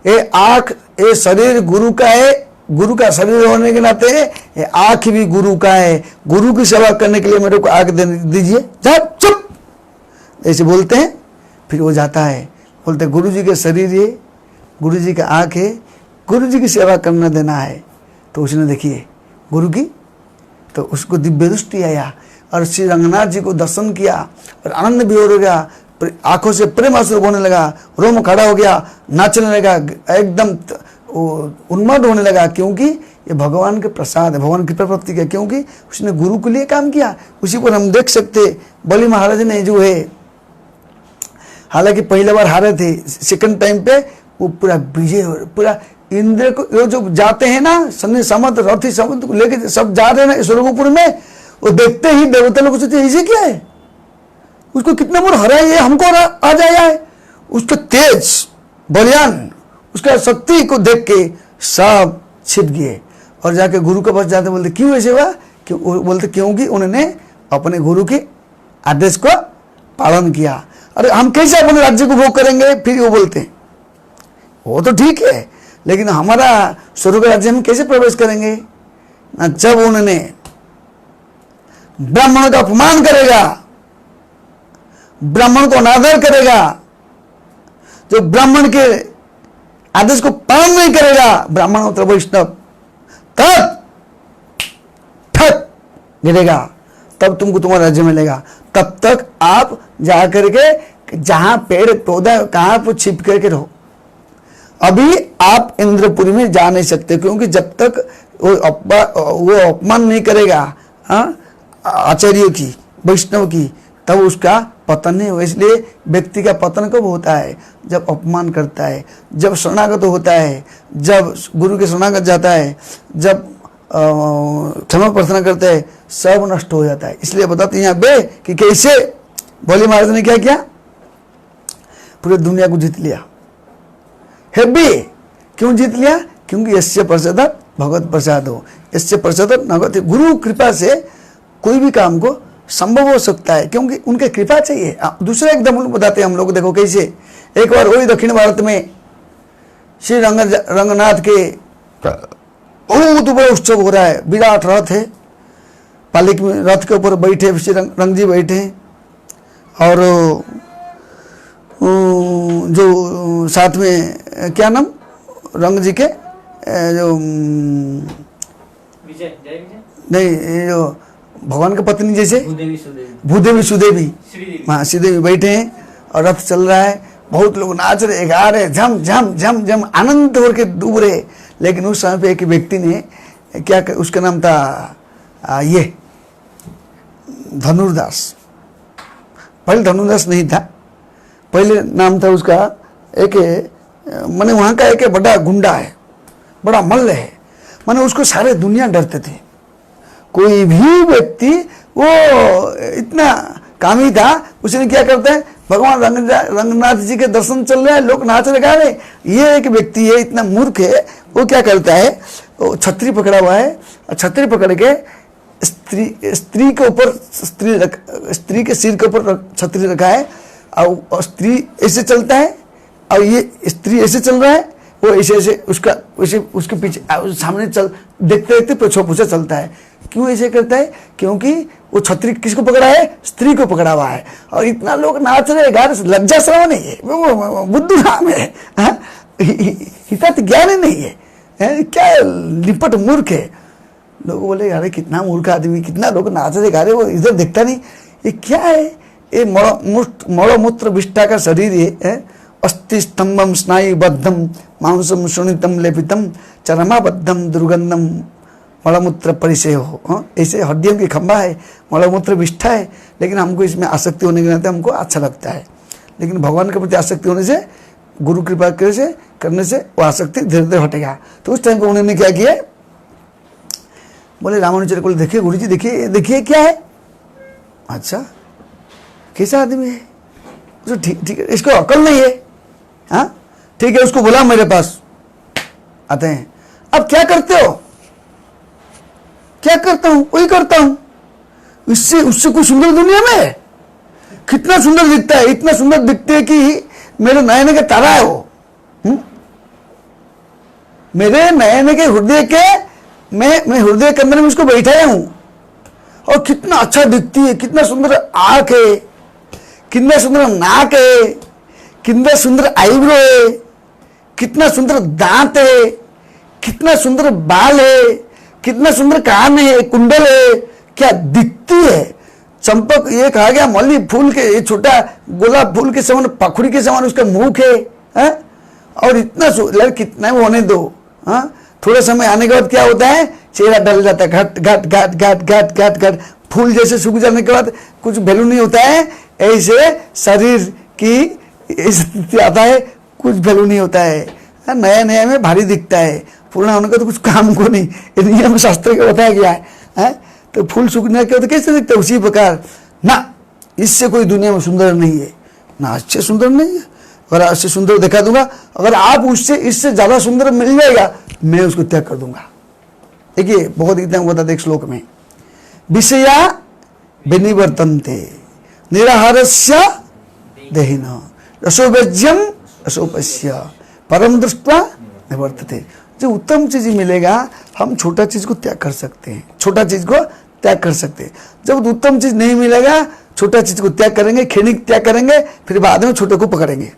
ये आंख ये शरीर गुरु का है, गुरु का शरीर होने के नाते ये आंख भी गुरु का है। गुरु की सेवा करने के लिए मेरे को आंख दीजिए, जाओ चुप, ऐसे बोलते हैं। फिर वो जाता है, बोलते गुरु जी के शरीर है, गुरु जी का आंख है, गुरु जी की सेवा करना देना है। तो उसने देखिए गुरु की, तो उसको दिव्य दृष्टि आया और श्री रंगनाथ जी को दर्शन किया और आनंद भी हो गया, आंखों से प्रेम आंसू होने लगा, रोम खड़ा हो गया, नाचने लगा, एकदम उन्माद होने लगा। क्योंकि ये भगवान के प्रसाद है, भगवान की प्राप्ति का, क्योंकि उसने गुरु के लिए काम किया। उसी पर हम देख सकते बलि महाराज ने जो है, हालांकि पहले बार हारे थे, सेकंड टाइम पे वो पूरा विजय, पूरा इंद्र को जो जाते हैं ना सन्नी समत रथी समत को लेके सब जा रहे हैं ना स्वर्गपुर में, वो देखते ही देवता लोग सोचते इसे क्या है, उसको कितना बार हराया है, हमको आ जाया है। उसका तेज बलियान, उसका शक्ति को देख के सब छिप गए और जाके गुरु के पास जाते बोलते क्यों ऐसे हुआ? बोलते क्योंकि उन्होंने अपने गुरु के आदेश को पालन किया। अरे हम कैसे अपने राज्य को भोग करेंगे? फिर वो बोलते वो तो ठीक है, लेकिन हमारा स्वर्ग राज्य में कैसे प्रवेश करेंगे? जब उन्होंने ब्राह्मण का अपमान करेगा, ब्राह्मण को अनादर करेगा, जो ब्राह्मण के आदेश को पालन नहीं करेगा, ब्राह्मण होता वैष्णव, तब ठक गिरेगा, तब तुमको तुम्हारा राज्य मिलेगा। तब तक आप जा करके जहां पेड़ पौधा कहां पर छिप करके रहो। अभी आप इंद्रपुरी में जा नहीं सकते, क्योंकि जब तक वो अपमान नहीं करेगा आचार्यों की, वैष्णव की, तब उसका पतन नहीं हो। इसलिए व्यक्ति का पतन कब होता है? जब अपमान करता है, जब शरणागत होता है, जब गुरु के शरणागत जाता है, जब क्षमा प्रार्थना करता है, सब नष्ट हो जाता है। इसलिए बताते हैं यहाँ पे कि कैसे बलि महाराज ने क्या किया, पूरी दुनिया को जीत लिया। हेबी क्यों जीत लिया? क्योंकि यस्य प्रसादात् भगवत प्रसाद हो, यस्य प्रसादात् नगति, गुरु कृपा से कोई भी काम को संभव हो सकता है, क्योंकि उनके कृपा चाहिए। दूसरा एकदम बताते हैं हम लोग, देखो कैसे। एक बार वही दक्षिण भारत में श्री रंगनाथ के बहुत बड़ा उत्सव हो रहा है, विराट रथ है, पालिक में रथ के ऊपर बैठे श्री रंग जी बैठे हैं, और जो साथ में क्या नाम रंग जी के जो विजय नहीं, ये जो भगवान की पत्नी जैसे भूदेवी सुदेवी, हाँ श्रीदेवी बैठे हैं और रथ चल रहा है, बहुत लोग नाच रहे गा रहे, झम झम झम झम आनंद हो के डूब रहे। लेकिन उस समय पे एक व्यक्ति ने क्या उसका नाम था ये धनुर्दास, पहले धनुर्दास नहीं था, पहले नाम था उसका एक माने वहाँ का एक बड़ा गुंडा है, बड़ा मल्ल है, माने उसको सारे दुनिया डरते थे। कोई भी व्यक्ति वो इतना कामी था, उसने क्या करता है, भगवान रंगनाथ जी के दर्शन चल रहे हैं, लोग नाच रहे गा रहे, ये एक व्यक्ति है इतना मूर्ख है, वो क्या करता है, वो छतरी पकड़ा हुआ है, छतरी पकड़ के स्त्री के ऊपर स्त्री के सिर के ऊपर छतरी रखा है, और स्त्री ऐसे चलता है और ये स्त्री ऐसे चल रहा है, वो ऐसे ऐसे उसका वैसे उसके पीछे सामने चल देखते देखते पीछे पीछे चलता है। क्यों ऐसे करता है, क्योंकि वो छतरी किसको पकड़ा है, स्त्री को पकड़ा हुआ है, और इतना लोग नाच रहे गा रहे, लज्जा श्रम नहीं है, वो बुद्धू नाम है, हितात ज्ञान नहीं है, क्या लिपट मूर्ख है। लोग बोले अरे कितना मूर्ख आदमी, कितना लोग नाच रहे गा रहे, वो इधर देखता नहीं, ये क्या है, ये मौलमूत्र विष्ठा का शरीर है, अस्थि स्तंभम स्नायुबद्धम मांसम सुनितम लेपितम चरमाबद्धम दुर्गंधम मलमूत्र परिचय हो, ऐसे हड्डियों की खंभा है, मलमूत्र विष्ठा है, लेकिन हमको इसमें आसक्ति होने के नाते हमको अच्छा लगता है। लेकिन भगवान के प्रति आसक्ति होने से, गुरु कृपा करने से वो आसक्ति धीरे धीरे हटेगा। तो उस टाइम पर उन्होंने क्या किया, बोले रामानुजर को देखिए गुरु जी, देखिए देखिए क्या है, अच्छा कैसा आदमी है, तो ठीक है, इसको अकल नहीं है, हाँ ठीक है, उसको बुला मेरे पास, आते हैं। अब क्या करते हो, क्या करता हूं, वही करता हूं, इससे उससे कोई सुंदर दुनिया में है, कितना सुंदर दिखता है, इतना सुंदर दिखते है कि मेरे नयन के तारा है वो, मेरे नयन के हृदय के मैं हृदय के अंदर में उसको बैठाया हूं, और कितना अच्छा दिखती है, कितना सुंदर आंख है, कितना सुंदर नाक है, कितना सुंदर आईब्रो है, कितना सुंदर दांत है, कितना सुंदर बाल है, कितना सुंदर कान है, कुंडल है, क्या दिखती है। चंपक ये कहा गया मल्ली फूल के, ये छोटा गुलाब फूल के समान, पखड़ी के समान उसका मुख है, और इतना कितना होने दो, थोड़े समय आने के बाद क्या होता है, चेहरा डल जाता है, घट घट घट घट घट घट घट, फूल जैसे सूख जाने के बाद कुछ वैल्यू नहीं होता है, ऐसे शरीर की स्थिति आता है, कुछ वैल्यू नहीं होता है, नया नया में भारी दिखता है, पुराना होने का तो कुछ काम को नहीं, नियम शास्त्र का बताया गया है, तो फूल सूखने के बाद कैसे दिखता है, उसी प्रकार ना, इससे कोई दुनिया में सुंदर नहीं है, ना अच्छे सुंदर नहीं है, अगर अच्छे सुंदर दिखा दूंगा, अगर आप उससे इससे ज्यादा सुंदर मिल जाएगा, मैं उसको त्याग कर दूंगा। देखिए बहुत इतना बताते एक श्लोक में, विषया विनिवर्तन्ते निराहारस्य देहिनः रसोवेज्यम रसोपस्य परम दृष्ट्वा निवर्तते। जो उत्तम चीज मिलेगा, हम छोटा चीज को त्याग कर सकते हैं, छोटा चीज को त्याग कर सकते हैं। जब उत्तम चीज नहीं मिलेगा, छोटा चीज को त्याग करेंगे, क्षणिक त्याग करेंगे, फिर बाद में छोटे को पकड़ेंगे,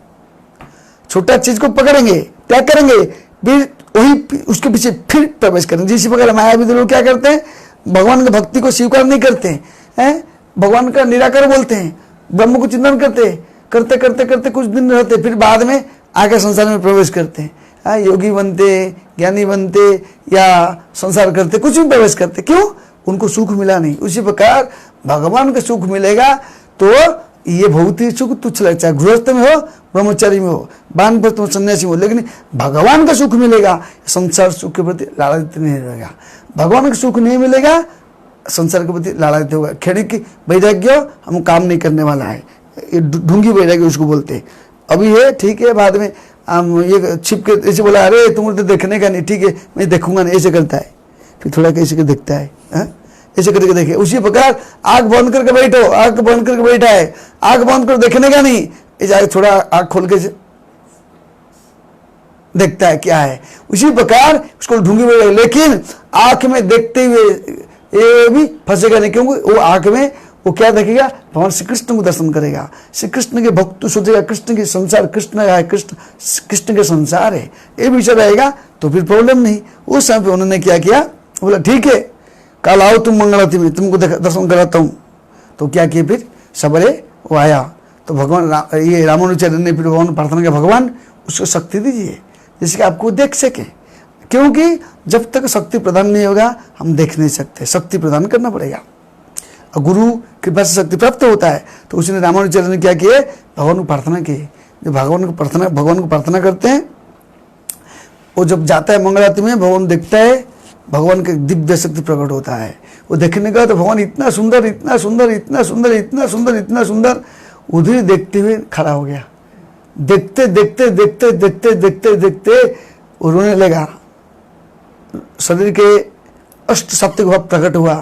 छोटा चीज को पकड़ेंगे, त्याग करेंगे, फिर वही उसके पीछे फिर प्रवेश करेंगे। जिस प्रकार मायावी लोग क्या करते हैं, भगवान की भक्ति को स्वीकार नहीं करते हैं, भगवान का निराकार बोलते हैं, ब्रह्म को चिंतन करते करते कुछ दिन रहते, फिर बाद में आगे संसार में प्रवेश करते हैं, योगी बनते, ज्ञानी बनते, या संसार करते, कुछ भी प्रवेश करते, क्यों, उनको सुख मिला नहीं। उसी प्रकार भगवान का सुख मिलेगा तो ये भौतिक सुख तुच्छ लगता है, चाहे गृहस्थ में हो, ब्रह्मचारी में हो, वानप्रस्थ में, सन्यासी में हो, लेकिन भगवान का सुख मिलेगा, संसार सुख के प्रति लालच नहीं रहेगा। भगवान का सुख नहीं मिलेगा, संसार के प्रति लालच होगा। क्षणिक वैराग्य हम काम नहीं करने वाला है, ये ढूंगी वैराग्य उसको बोलते हैं। अभी है ठीक है, बाद में हम ये छिप के ऐसे बोला, अरे तुम तो देखने का नहीं, ठीक है मैं देखूंगा नहीं, ऐसे करता है, फिर थोड़ा कैसे के देखता है, ऐसे करके देखे। उसी प्रकार आंख बंद करके बैठो, आंख बंद करके बैठा है, आंख बंद कर देखने का नहीं, ये थोड़ा आंख खोल के देखता है क्या है, उसी प्रकार उसको ढूंढी बैठे, लेकिन आंख में देखते हुए ये भी फंसेगा नहीं, क्योंकि वो आंख में वो क्या देखेगा, भगवान श्री कृष्ण को दर्शन करेगा, श्री कृष्ण के भक्त सोचेगा कृष्ण के संसार, कृष्ण है, कृष्ण के संसार है, ये विचार रहेगा तो फिर प्रॉब्लम नहीं। उस समय पे उन्होंने क्या किया, बोला ठीक है कल आओ तुम मंगलाती में, तुमको दर्शन कराता हूँ। तो क्या किए, फिर सवेरे वो आया तो भगवान ये रामानुचार्य ने फिर भगवान प्रार्थना किया, भगवान उसको शक्ति दीजिए जिससे कि आपको देख सके, क्योंकि जब तक शक्ति प्रदान नहीं होगा हम देख नहीं सकते, शक्ति प्रदान करना पड़ेगा और गुरु कृपा से शक्ति प्राप्त होता है। तो उसने रामानुचार्य ने क्या किए, भगवान को प्रार्थना की। जब भगवान को प्रार्थना करते हैं, वो जब जाता है मंगलारती में, भगवान देखता है, भगवान के दिव्य शक्ति प्रकट होता है। वो देखने का तो भगवान इतना सुंदर इतना सुंदर इतना सुंदर इतना सुंदर इतना सुंदर, उधर देखते हुए खड़ा हो गया। देखते देखते देखते देखते देखते देखते वो रोने लगा, शरीर के अष्ट सप्तक भाव प्रकट हुआ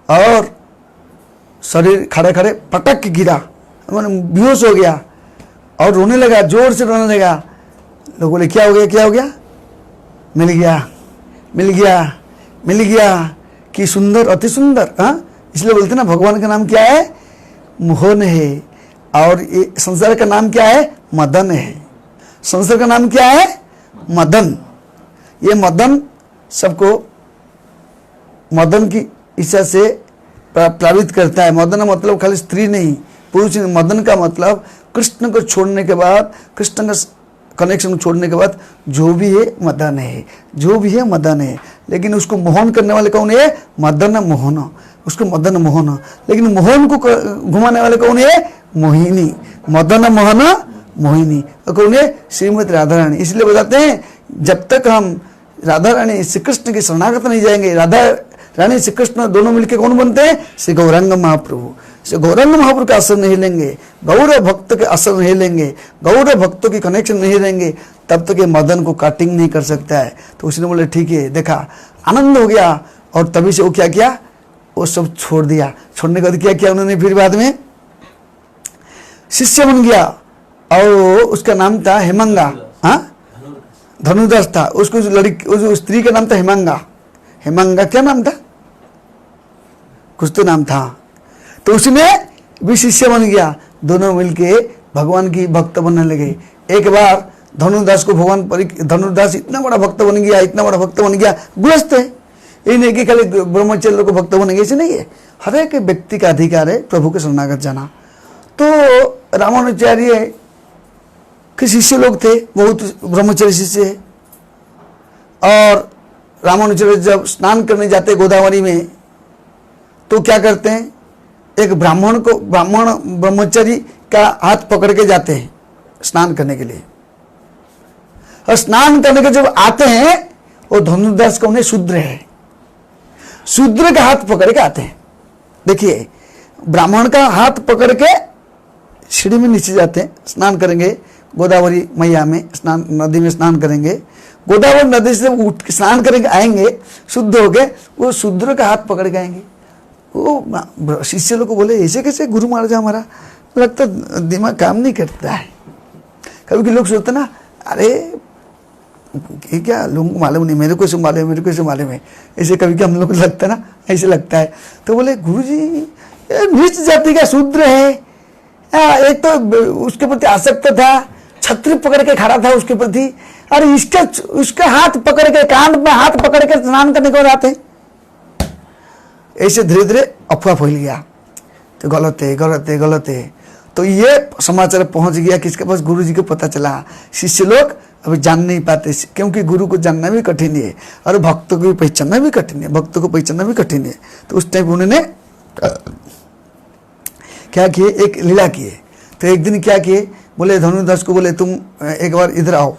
और शरीर खड़े खड़े पटक के गिरा, मैंने बेहोश हो गया और रोने लगा, जोर से रोने लगा। लोग बोले क्या हो गया, क्या हो गया, मिल गया मिल गया मिल गया, कि सुंदर अति सुंदर। हाँ, इसलिए बोलते ना भगवान का नाम क्या है, मोहन है, और ये संसार का नाम क्या है, मदन है। संसार का नाम क्या है, मदन। ये मदन सबको मदन की इच्छा से प्लावित करता है। मदन मतलब खाली स्त्री नहीं, पुरुष नहीं। मदन का मतलब कृष्ण को छोड़ने के बाद, कृष्ण का कनेक्शन छोड़ने के बाद जो भी है मदन है, जो भी है मदन है। लेकिन उसको मोहन करने वाले कौन है, मदन मोहन, उसको मदन मोहन। लेकिन मोहन को घुमाने वाले कौन है, मोहिनी। मदन मोहन मोहिनी कौन है, श्रीमती राधा रानी। इसलिए बताते हैं जब तक हम राधा रानी श्री कृष्ण की शरणागत नहीं जाएंगे, राधा रानी श्री कृष्ण दोनों मिलकर कौन बनते हैं, श्री गौरांग महाप्रभु। श्री गौरांग महाप्रभु का असर नहीं लेंगे, गौरव भक्त के असर नहीं लेंगे, गौरव भक्तों की कनेक्शन नहीं लेंगे, तब तक ये मदन को कटिंग नहीं कर सकता है। तो उसने बोले ठीक है, देखा आनंद हो गया, और तभी से वो क्या किया, वो सब छोड़ दिया। छोड़ने के बाद क्या किया उन्होंने, फिर बाद में शिष्य बन गया, और उसका नाम था हेमंगा। हाँ, धनुर्धर था, उसको जो स्त्री का नाम था हेमंगा। हेमंगा क्या नाम था, कुछ तो नाम था। तो उसने भी शिष्य बन गया, दोनों मिलके भगवान की भक्त बनने लगे। एक बार धनुर्दास को धनुर्दास इतना बड़ा भक्त बन गया, इतना बड़ा भक्त बन गया, गृहस्थ है, ये नहीं कि खाली ब्रह्मचर्य को भक्त बनेंगे, ऐसे नहीं है। हर एक व्यक्ति का अधिकार है प्रभु के शरणागत जाना। तो रामानुचार्य के शिष्य लोग थे, बहुत ब्रह्मचर्य शिष्य है। और रामानुचार्य जब स्नान करने जाते गोदावरी में, तो क्या करते हैं, एक ब्राह्मण ब्रह्मचारी का हाथ पकड़ के जाते हैं स्नान करने के लिए। और स्नान करने के जब आते हैं, वो धनुर्दास कौन है, शूद्र है, शूद्र का हाथ पकड़ के आते हैं। देखिए, ब्राह्मण का हाथ पकड़ के सीढ़ी में नीचे जाते हैं, स्नान करेंगे गोदावरी मैया में, स्नान नदी में स्नान करेंगे। गोदावरी नदी से उठ के स्नान करेंगे, आएंगे शुद्ध हो गए, वो शूद्र का हाथ पकड़ के आएंगे। वो शिष्य लोग को बोले ऐसे कैसे गुरु महाराज, हमारा लगता दिमाग काम नहीं करता है। कभी कभी लोग सोचते ना, अरे ये क्या लोगों को मालूम नहीं, मेरे को ऐसे मालूम है, मेरे को ऐसे मालूम है, ऐसे कभी कभी हम लोग को लगता है ना, ऐसे लगता है। तो बोले गुरु जी नीच जाति का शूद्र है, एक तो उसके प्रति आसक्त था, छत्र पकड़ के खड़ा था उसके प्रति, और उसका हाथ पकड़ के, कांध में हाथ पकड़ के स्नान करने को आते। ऐसे धीरे धीरे अफवाह फैल गया, तो गलत है गलत है गलत है। तो ये समाचार पहुंच गया किसके पास, गुरु जी को पता चला। शिष्य लोग अभी जान नहीं पाते, क्योंकि गुरु को जानना भी कठिन है और भक्तों को भी पहचानना भी कठिन है, भक्तों को पहचानना भी कठिन है। तो उस टाइम उन्होंने क्या किए, एक लीला किए। तो एक दिन क्या किए, बोले धनुर्दास को बोले तुम एक बार इधर आओ,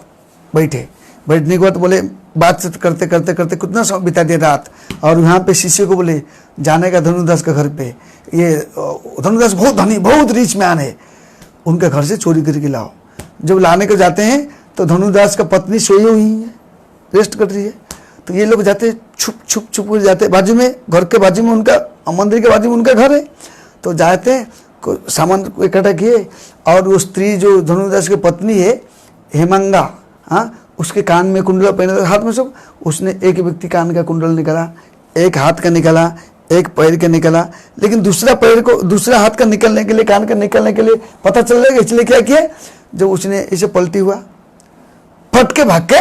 बैठे। बैठने के बाद बोले बातचीत करते करते करते कितना समय बिता दिया रात। और यहाँ पे शिष्य को बोले जाने का धनुर्दास के घर पे, ये धनुर्दास बहुत धनी, बहुत रिच मैन है, उनके घर से चोरी करके लाओ। जब लाने को जाते हैं तो धनुर्दास का पत्नी सोई हुई है, रेस्ट कर रही है। तो ये लोग जाते छुप छुप छुप कर जाते, बाजू में घर के बाजू में उनका, मंदिर के बाजू में उनका घर है, तो जाते सामान को इकट्ठा किए, और वो स्त्री जो धनुदास की पत्नी है हेमंगा, हाँ, उसके कान में कुंडल पहने, हाथ में सब, उसने एक व्यक्ति कान का कुंडल निकाला, एक हाथ का निकाला, एक पैर का निकाला, लेकिन दूसरा पैर को, दूसरा हाथ का निकलने के लिए, कान का निकलने के लिए पता चल जाएगा, इसलिए क्या किया, जब उसने इसे पलटी हुआ, फटके भाग के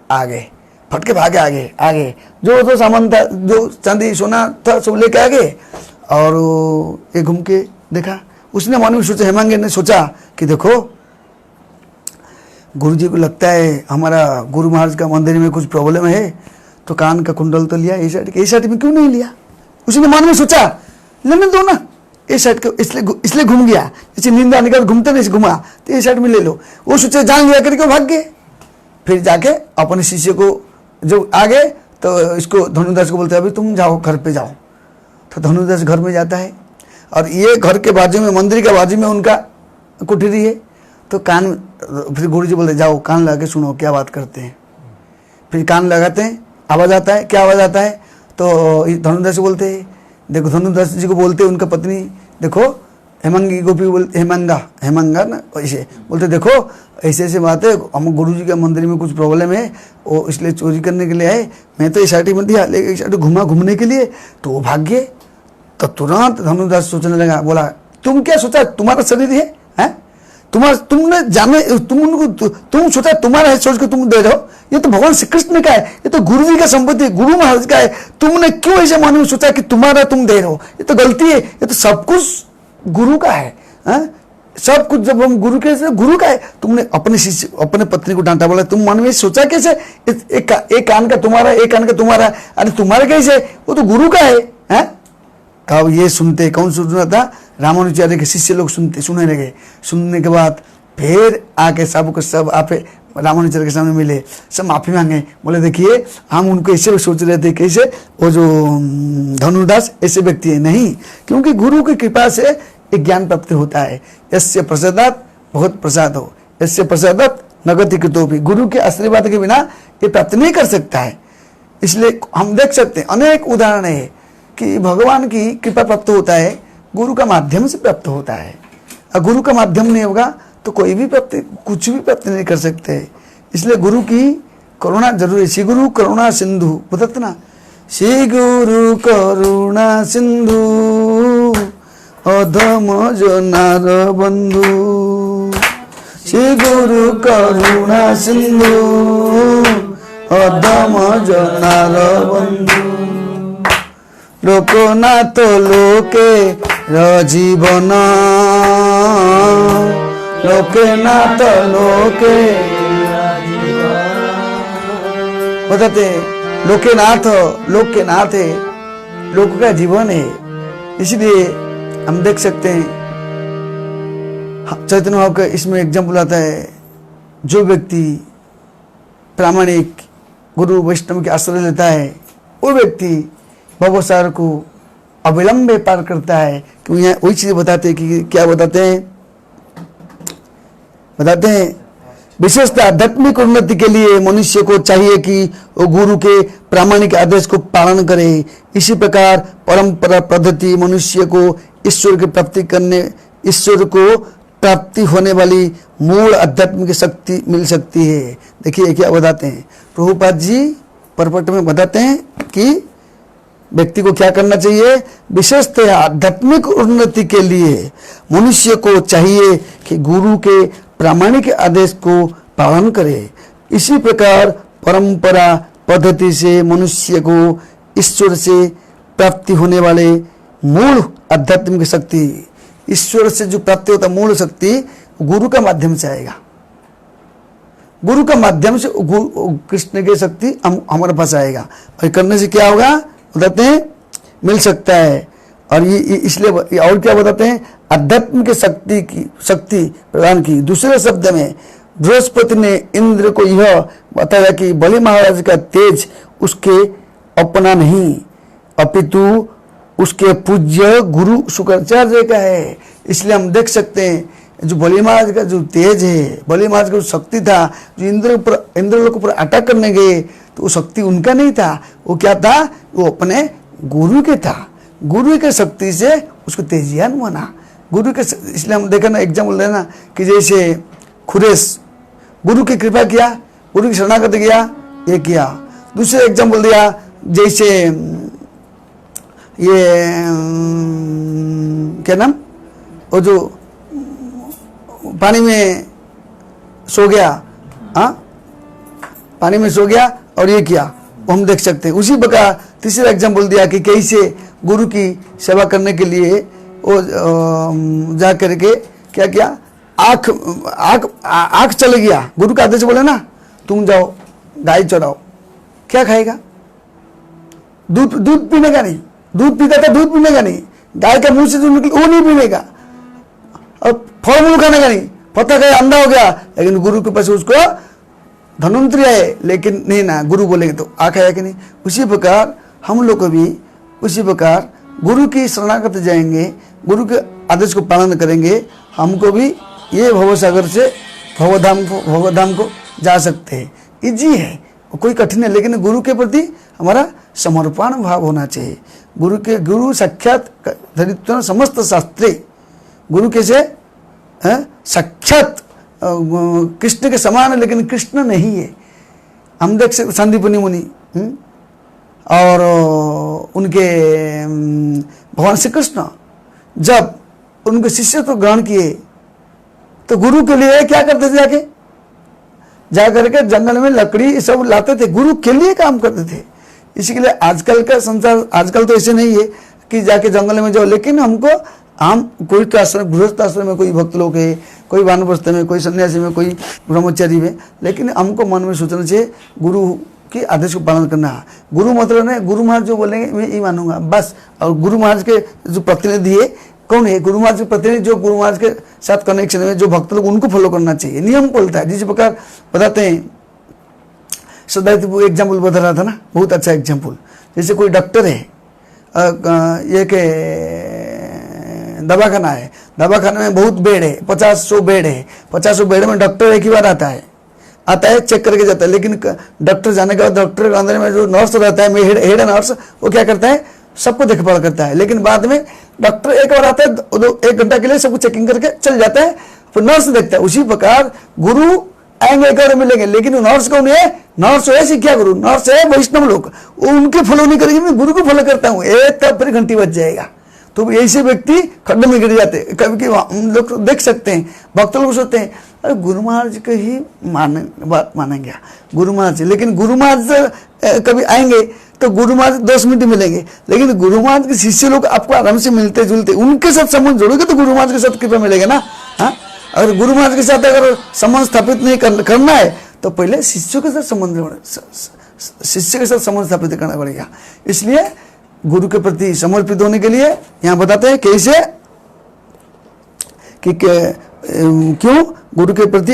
आगे, फटके भागे आगे आगे, जो तो सामान था, जो चांदी सोना था सब लेके आगे, और ये घूम के देखा, उसने मन में सोचा, हेमांगी ने सोचा कि देखो गुरुजी को लगता है हमारा गुरु महाराज का मंदिर में कुछ प्रॉब्लम है, तो कान का कुंडल तो लिया, ये साइड में क्यों नहीं लिया, उसने मन में सोचा लेने दो ना, ये साइड को, इसलिए घूम गया, जैसे नींद आने का घूमते नहीं घुमा, तो ये साइड में ले लो, वो सोचा जान लिया करके भाग गए। फिर जाके अपने शिष्य को जब आ गए तो इसको धनुदास को बोलते हैं अभी तुम जाओ घर पे जाओ, तो धनुदास घर में जाता है, और ये घर के बाजू में, मंदिर के बाजू में उनका कुटीरी है, तो कान, फिर गुरुजी बोलते जाओ कान लगा के सुनो क्या बात करते हैं, फिर कान लगाते हैं, आवाज़ आता है, क्या आवाज़ आता है, तो धनुदास से बोलते हैं, देखो धनुदास जी को बोलते हैं उनका पत्नी, देखो हेमंगी को भी बोलते, हेमंगा ना, ऐसे बोलते देखो ऐसे ऐसे बात है, हम गुरुजी के मंदिर में कुछ प्रॉब्लम है, वो इसलिए चोरी करने के लिए आए, मैं तो इस साइड में दिया, लेकिन इस साइड घूमने के लिए, तो वो भाग गए। तो तुरंत धनुदास सोचने लगा, बोला तुम क्या सोचा तुम्हारा शरीर है, हैं? तुमने जाने, तुम सोचा तुम्हारा है सोच के तुम दे रहे हो, ये तो भगवान श्री कृष्ण का है, ये तो गुरु जी का संपत्ति, गुरु महाराज का है, तुमने क्यों ऐसे मन में सोचा कि तुम्हारा तुम दे रहे हो, ये तो गलती है, ये तो सब कुछ गुरु का है, सब कुछ जब हम गुरु के, गुरु का है, तुमने अपने शिष्य, अपने पत्नी को डांटा, बोला तुम मन में सोचा कैसे, एक कान का तुम्हारा, एक कान का तुम्हारा, अरे तुम्हारा कैसे, वो तो गुरु का है, कब ये सुनते, कौन सुन रहा था, रामानुजाचार्य के शिष्य लोग सुनने लगे, सुनने के बाद फिर आके सबको सब आप रामानुजाचार्य के सामने मिले, सब माफी मांगे, बोले देखिए हम उनको ऐसे सोच रहे थे, कैसे वो जो धनुदास ऐसे व्यक्ति है नहीं, क्योंकि गुरु की कृपा से एक ज्ञान प्राप्ति होता है, यस्य प्रसादात बहुत प्रसाद हो, यस्य प्रसादात नगति कृतो भी, गुरु के आशीर्वाद के बिना ये प्राप्त नहीं कर सकता है। इसलिए हम देख सकते हैं अनेक उदाहरण है कि भगवान की कृपा प्राप्त होता है, गुरु का माध्यम से प्राप्त होता है, और गुरु का माध्यम नहीं होगा तो कोई भी प्राप्ति, कुछ भी प्राप्त नहीं कर सकते। इसलिए गुरु की करुणा जरूरी है। श्री गुरु करुणा सिंधु बताते ना, श्री गुरु करुणा सिंधु अधम जनार बंधु, श्री गुरु करुणा सिंधु अधम जनार बंधु, लोकनाथ लोके जीवन, लोकनाथ लोके बताते, लोकनाथ, लोक के नाथ है, लोक का जीवन है। इसलिए हम देख सकते हैं चैतन्य भाव का इसमें एग्जाम्पल आता है, जो व्यक्ति प्रामाणिक गुरु वैष्णव के आश्रय लेता है, वो व्यक्ति भवसागर को अविलंब पार करता है। क्योंकि यहाँ वही चीज बताते हैं कि क्या बताते हैं विशेषतः आध्यात्मिक उन्नति के लिए मनुष्य को चाहिए कि वो गुरु के प्रामाणिक आदेश को पालन करे। इसी प्रकार परंपरा पद्धति मनुष्य को ईश्वर की प्राप्ति करने, ईश्वर को प्राप्ति होने वाली मूल आध्यात्मिक शक्ति मिल सकती है। देखिए क्या बताते हैं प्रभुपाद जी, परपट में बताते हैं कि व्यक्ति को क्या करना चाहिए, विशेषतः आध्यात्मिक उन्नति के लिए मनुष्य को चाहिए कि गुरु के प्रामाणिक आदेश को पालन करे। इसी प्रकार परंपरा पद्धति से मनुष्य को ईश्वर से प्राप्ति होने वाले मूल आध्यात्मिक शक्ति, ईश्वर से जो प्राप्ति होता मूल शक्ति गुरु का माध्यम से आएगा। गुरु का माध्यम से कृष्ण की शक्ति हमारे पास आएगा, और करने से क्या होगा बताते हैं मिल सकता है। और ये इसलिए और क्या बताते हैं, अध्यात्म की शक्ति प्रदान की। दूसरे शब्द में बृहस्पति ने इंद्र को यह बताया कि बलि महाराज का तेज उसके अपना नहीं अपितु उसके पूज्य गुरु शुक्राचार्य का है। इसलिए हम देख सकते हैं जो बलि महाराज का जो तेज है, बलि महाराज का जो शक्ति था, जो इंद्रलोक पर अटैक करने गए, तो वो शक्ति उनका नहीं था, वो क्या था, वो अपने गुरु के था। गुरु के शक्ति से उसको तेजियान बना। गुरु के, इसलिए हम देखा ना, एग्जाम्पल देना कि जैसे खुरेश गुरु की कृपा किया, गुरु की शरणागत किया, ये किया। दूसरे एग्जाम्पल दिया जैसे ये क्या नाम, वो जो पानी में सो गया, हाँ पानी में सो गया और ये किया, वो हम देख सकते हैं। उसी प्रकार तीसरा एग्जाम्पल दिया कि कैसे गुरु की सेवा करने के लिए वो जा करके क्या किया, आँख आँख आँख चले गया। गुरु का आदेश बोले ना, तुम जाओ गाय चराओ, क्या खाएगा, दूध दूध पीने का नहीं, दूध पीता था दूध पीने का नहीं, गाय का मुंह से जो निकले वो नहीं पीने का, और फल मूल खाने का नहीं, पता गया अंधा हो गया। लेकिन गुरु के पास उसको धनवंतरी है, लेकिन नहीं ना, गुरु बोलेंगे तो आ खाया कि नहीं। उसी प्रकार हम लोग को भी उसी प्रकार गुरु की शरणागत जाएंगे, गुरु के आदेश को पालन करेंगे, हमको भी ये भवसागर से भगवधाम को जा सकते हैं। इजी है, कोई कठिन है, लेकिन गुरु के प्रति हमारा समर्पण भाव होना चाहिए। गुरु साक्षात धरित्व समस्त शास्त्री, गुरु कैसे साक्षात कृष्ण के समान है, लेकिन कृष्ण नहीं है। हम देख सकते संदीपनी मुनि और उनके भगवान श्री कृष्ण जब उनके शिष्य को ग्रहण किए तो गुरु के लिए क्या करते थे, जाकर के जंगल में लकड़ी सब लाते थे, गुरु के लिए काम करते थे। इसी के लिए आजकल का संसार, आजकल तो ऐसे नहीं है कि जाके जंगल में जाओ, लेकिन हमको हम कोई तो आश्रम, गृहस्थ आश्रम में कोई भक्त लोग है, कोई वानप्रस्थ में, कोई सन्यासी में, कोई ब्रह्मचारी में, लेकिन हमको मन में सोचना चाहिए गुरु के आदेश को पालन करना है। गुरु मतलब नहीं, गुरु महाराज जो बोलेंगे मैं ये मानूंगा बस। और गुरु महाराज के जो प्रतिनिधि है कौन है, गुरु महाराज के प्रतिनिधि जो गुरु महाराज के साथ कनेक्शन में जो भक्त लोग, उनको फॉलो करना चाहिए। नियम बोलता है, जिस प्रकार बताते हैं, सदाई एग्जाम्पल बता रहा था ना, बहुत अच्छा एग्जाम्पल। जैसे कोई डॉक्टर है, ये के दवाखाना है, दवाखाने में बहुत बेड है, 50-100 बेड है, 50-100 बेड में डॉक्टर एक ही बार आता है, चेक करके जाता है। लेकिन डॉक्टर जाने के बाद डॉक्टर के अंदर में जो नर्स रहता है, हेड नर्स, वो क्या करता है, सबको देखभाल करता है। लेकिन बाद में डॉक्टर एक बार आता है, 1 घंटा के लिए सबको चेकिंग करके चल जाता है, फिर नर्स देखता है। उसी प्रकार गुरु आएंगे, एक और मिलेंगे, लेकिन नर्स कौन है, नर्स है शिक्षा गुरु, नर्स है वैष्णव लोग, वो उनके फॉलो नहीं करेंगे, मैं गुरु को फॉलो करता हूँ, तब फिर घंटी बज जाएगा। तो ऐसे व्यक्ति खड्डे में गिर जाते हैं। कभी हम लोग देख सकते हैं, भक्त लोग सोचते हैं अरे गुरु महाराज को ही बात मानेंगे, गुरु महाराज। लेकिन गुरु महाराज कभी आएंगे तो गुरु महाराज 10 मिनट मिलेंगे, लेकिन गुरु महाराज के शिष्य लोग आपको आराम से मिलते जुलते, उनके साथ संबंध जोड़ोगे तो गुरु महाराज के साथ कृपा मिलेगा ना। हाँ, अगर गुरु महाराज के साथ अगर संबंध स्थापित नहीं करना है तो पहले शिष्यों के साथ संबंध स्थापित करना पड़ेगा। इसलिए गुरु के प्रति समर्पित होने के लिए यहाँ बताते हैं कैसे, कि क्यों गुरु के प्रति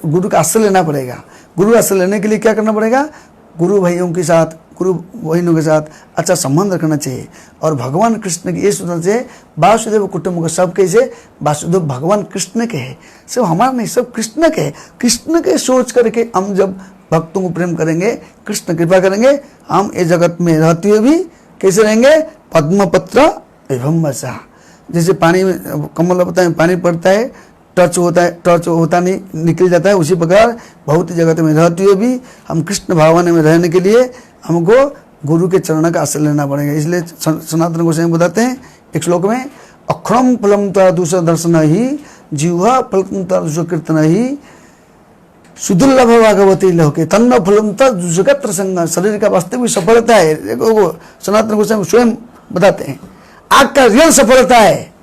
गुरु का आश्रय लेना पड़ेगा। गुरु आश्रय लेने के लिए क्या करना पड़ेगा, गुरु भाइयों के साथ, गुरु बहनों के साथ अच्छा संबंध रखना चाहिए। और भगवान कृष्ण की ये सोचना चाहिए, वासुदेव कुटुंब का सब कैसे, वासुदेव भगवान कृष्ण के है, सब हमारा नहीं, सब कृष्ण के है। कृष्ण के सोच करके हम जब भक्तों को प्रेम करेंगे, कृष्ण कृपा करेंगे, हम इस जगत में रहते हुए भी कैसे रहेंगे, पद्मपत्र एवं वसा। जैसे पानी में कमल होता है, पानी पड़ता है, टच होता नहीं, निकल जाता है, उसी प्रकार बहुत जगत में रहते हुए भी हम कृष्ण भावना में रहने के लिए हमको गुरु के चरण का आश्रय लेना पड़ेगा। इसलिए सनातन गोस्वामी बताते हैं एक श्लोक में, अक्षरम फलम दूसरा दर्शन ही, जीवा फलम दूसरा कीर्तन ही, सुदुर्लभ भागवती लोके तन्न फलम दूसरा संग। शरीर का वास्तविक सफलता है, देखो सनातन गोस्वामी स्वयं बताते हैं, आग का रियल सफलता है।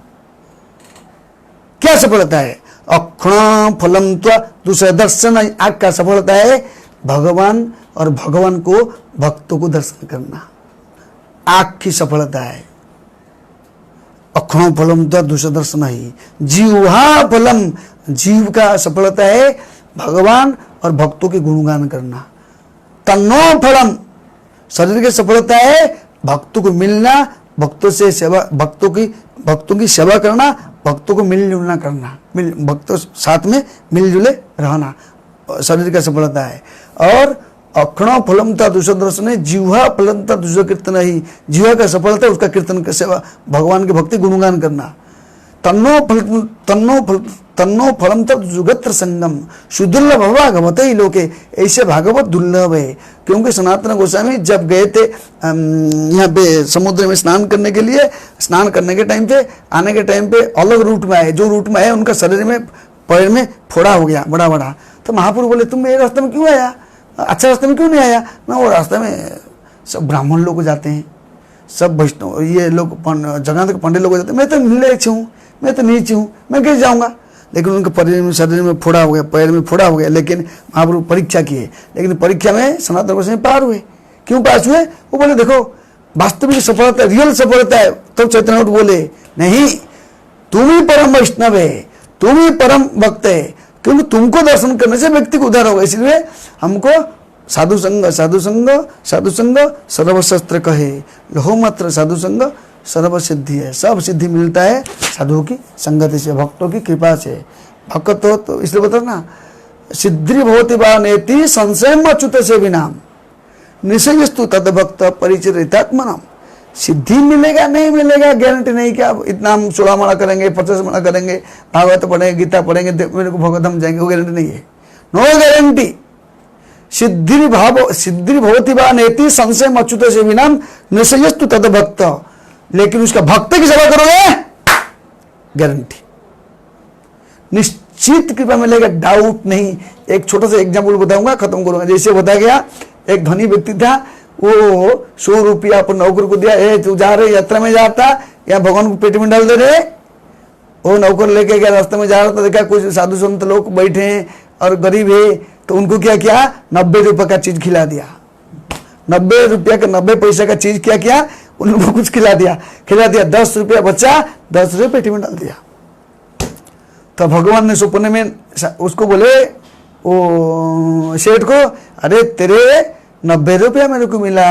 क्या सफलता है, अक्षण फलम दूसरा दर्शन, आग का सफलता है भगवान और भगवान को भक्तों को दर्शन करना, आग की सफलता है। अक्षण फलम दूसरा दर्शन ही, जीवा फलम, जीव का सफलता है भगवान और भक्तों के गुणगान करना। तन्नो फलम, शरीर की सफलता है भक्तों को मिलना, भक्तों से सेवा, भक्तों की सेवा करना भक्तों को मिलजुल ना करना, भक्तों साथ में मिलजुले रहना शरीर का सफलता है। और अक्षण फलमता दुष्दर्शन, जीवा फलमता दुष्ट कीर्तन ही, जीवा का सफलता उसका कीर्तन का सेवा, भगवान के भक्ति गुणगान करना। तन्नो फलम तब जुगत्र संगम, सुदुर्लभ भागवत ही लोके, ऐसे भागवत दुर्लभ है। क्योंकि सनातन गोस्वामी जब गए थे यहाँ पे समुद्र में स्नान करने के लिए, स्नान करने के टाइम पे, आने के टाइम पे अलग रूट में आए, जो रूट में आए उनका शरीर में पैर में फोड़ा हो गया बड़ा बड़ा। तो महापुरुष बोले तुम मेरे रास्ते में क्यों आया, अच्छा रास्ते में क्यों नहीं आया? ना वो रास्ते में सब ब्राह्मण लोग जाते हैं, सब वैष्णव ये लोग जगह तक पंडित लोग जाते हैं, मैं तो नीचे हूँ, मैं तो नीचे हूँ, मैं कैसे जाऊँगा? लेकिन उनके शरीर में फोड़ा हो गया, पैर में फोड़ा हो गया। लेकिन महापुरुष परीक्षा किए, लेकिन परीक्षा में सनातन गोस्वामी पार हुए। क्यों पास हुए? वो बोले देखो वास्तविक सफलता, रियल सफलता है। तो चैतन्य बोले नहीं, तुम ही परम वैष्णव है, तुम ही परम भक्त है, क्योंकि तुमको दर्शन करने से व्यक्ति को उद्धार होगा। इसलिए हमको साधु संग साधु संग साधु संग सर्वशस्त्र कहे, लहो मात्र साधु संग सर्व सिद्धि है। सब सिद्धि मिलता है साधुओं की संगति से, भक्तों की कृपा से। भक्त हो तो इसलिए बता ना, सिद्धि भवति वा नेति संशयम अच्युत से विनाम, निश्चयस्तु तद भक्त परिचरितात्मनम। सिद्धि मिलेगा नहीं मिलेगा गारंटी नहीं कि आप इतना हम 16 माला करेंगे, 50 माला करेंगे, भागवत पढ़ेंगे, गीता पढ़ेंगे, मेरे को भगवत हम जाएंगे, वो गारंटी नहीं है, नो गारंटी। सिद्धि भवति वा नेति संशयम अच्युत से विनाम, निश्चयस्तु तद भक्त। लेकिन उसका भक्त की सेवा करोगे गारंटी, निश्चित कृपा मिलेगा, डाउट नहीं। एक छोटा सा एग्जाम्पल बताऊंगा, खत्म करूंगा। जैसे बता गया, एक धनी व्यक्ति था, वो 100 रुपया अपन नौकर को दिया, ए तू जा रहे यात्रा में जाता या भगवान को पेट में डाल दे रहे। वो नौकर लेके गया, रास्ते में जा रहा था, देखा कुछ साधु संत लोग बैठे हैं और गरीब है, तो उनको क्या किया, 90 रुपये का चीज खिला दिया। 90 रुपया का 90 पैसे का चीज क्या किया, उनको कुछ खिला दिया। 10 रुपया बचा, 10 रुपये पेटी में डाल दिया। तो भगवान ने सपने में उसको बोले, वो सेठ को, अरे तेरे 90 रुपया मेरे को मिला,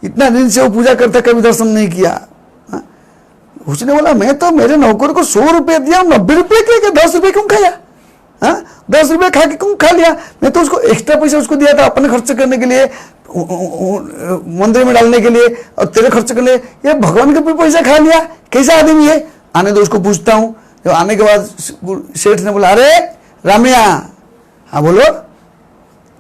इतना दिन से वो पूजा करता, कभी दर्शन नहीं किया। उसने बोला मैं तो मेरे नौकर को 100 रुपये दिया, 90 रुपये क्या, 10 रुपये क्यों खाया? 10 रुपये खा के क्यों खा लिया? मैं तो उसको एक्स्ट्रा पैसा उसको दिया था अपने खर्च करने के लिए, मंदिर में डालने के लिए, और तेरे खर्च करने, ये भगवान के पैसा खा लिया, कैसा आदमी है? आने दो उसको पूछता हूँ। जब आने के बाद सेठ ने बोला, अरे रामिया, हाँ बोलो,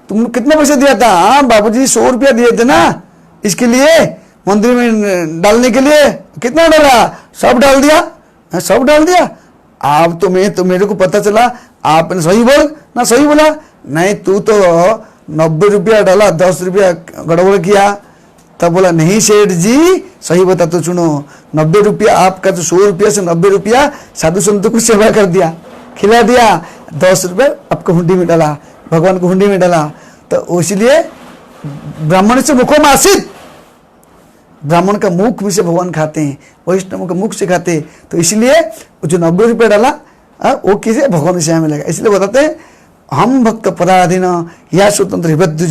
तुम कितना पैसा दिया था? हाँ बाबूजी 100 रुपया दिए थे ना, इसके लिए मंदिर में डालने के लिए। कितना डाला? सब डाल दिया। सब डाल दिया? आप तो मैं तो मेरे को पता चला आपने सही बोल ना, सही बोला नहीं, तू तो 90 रुपया डाला, 10 रुपया गड़बड़ किया। तब बोला नहीं सेठ जी सही बता, तो सुनो, 90 रुपया आपका, जो 100 रुपया से 90 रुपया साधु संतों को सेवा कर दिया, खिला दिया, 10 रुपये आपको हुंडी में डाला, भगवान को हुंडी में डाला। तो इसलिए ब्राह्मण से मुखो मासित, ब्राह्मण का मुख भी से भगवान खाते हैं, वैष्णव का मुख से खाते हैं। तो इसलिए जो 90 रुपये डाला वो किसे भगवान से मिलेगा। इसलिए बताते हैं, हम भक्त पराधीन या स्वतंत्र हिबद्ध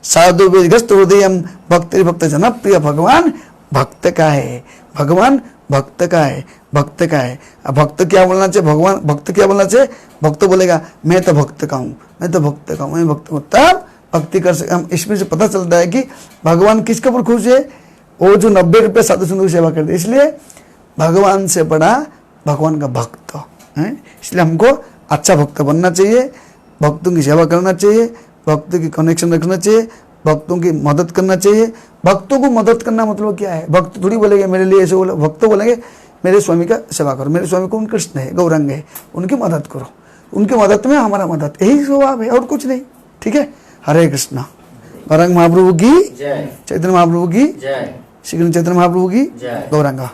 साधु विग्रस्त हृदय भक्ति भक्त जनप्रिय। भगवान भक्त का है, भगवान भक्त का है, भक्त का है। अब भक्त क्या बोलना चाहिए? भगवान भक्त क्या बोलना चाहिए? भक्त बोलेगा मैं तो भक्त का हूँ, मैं तो भक्त का हूँ, मैं भक्त हूँ, तब भक्ति कर सकते। हम इसमें से पता चलता है कि भगवान किसके ऊपर खुश है, वो जो 90 रुपये साधु संतों की सेवा करते। इसलिए भगवान से बड़ा भगवान का भक्त है। इसलिए हमको अच्छा भक्त बनना चाहिए, भक्तों की सेवा करना चाहिए, भक्तों की कनेक्शन रखना चाहिए, भक्तों की मदद करना चाहिए। भक्तों को मदद करना मतलब क्या है? भक्त थोड़ी बोलेंगे मेरे लिए ऐसे बोले, भक्त बोलेंगे मेरे स्वामी का सेवा करो, मेरे स्वामी कौन? कृष्ण है, गौरंग है, उनकी मदद करो, उनकी मदद में हमारा मदद, यही स्वभाव है और कुछ नहीं। ठीक है, हरे कृष्णा। गौरंग महाप्रभु की, चैतन्य महाप्रभु की, श्री कृष्ण चैतन्य महाप्रभु की, गौरंगा।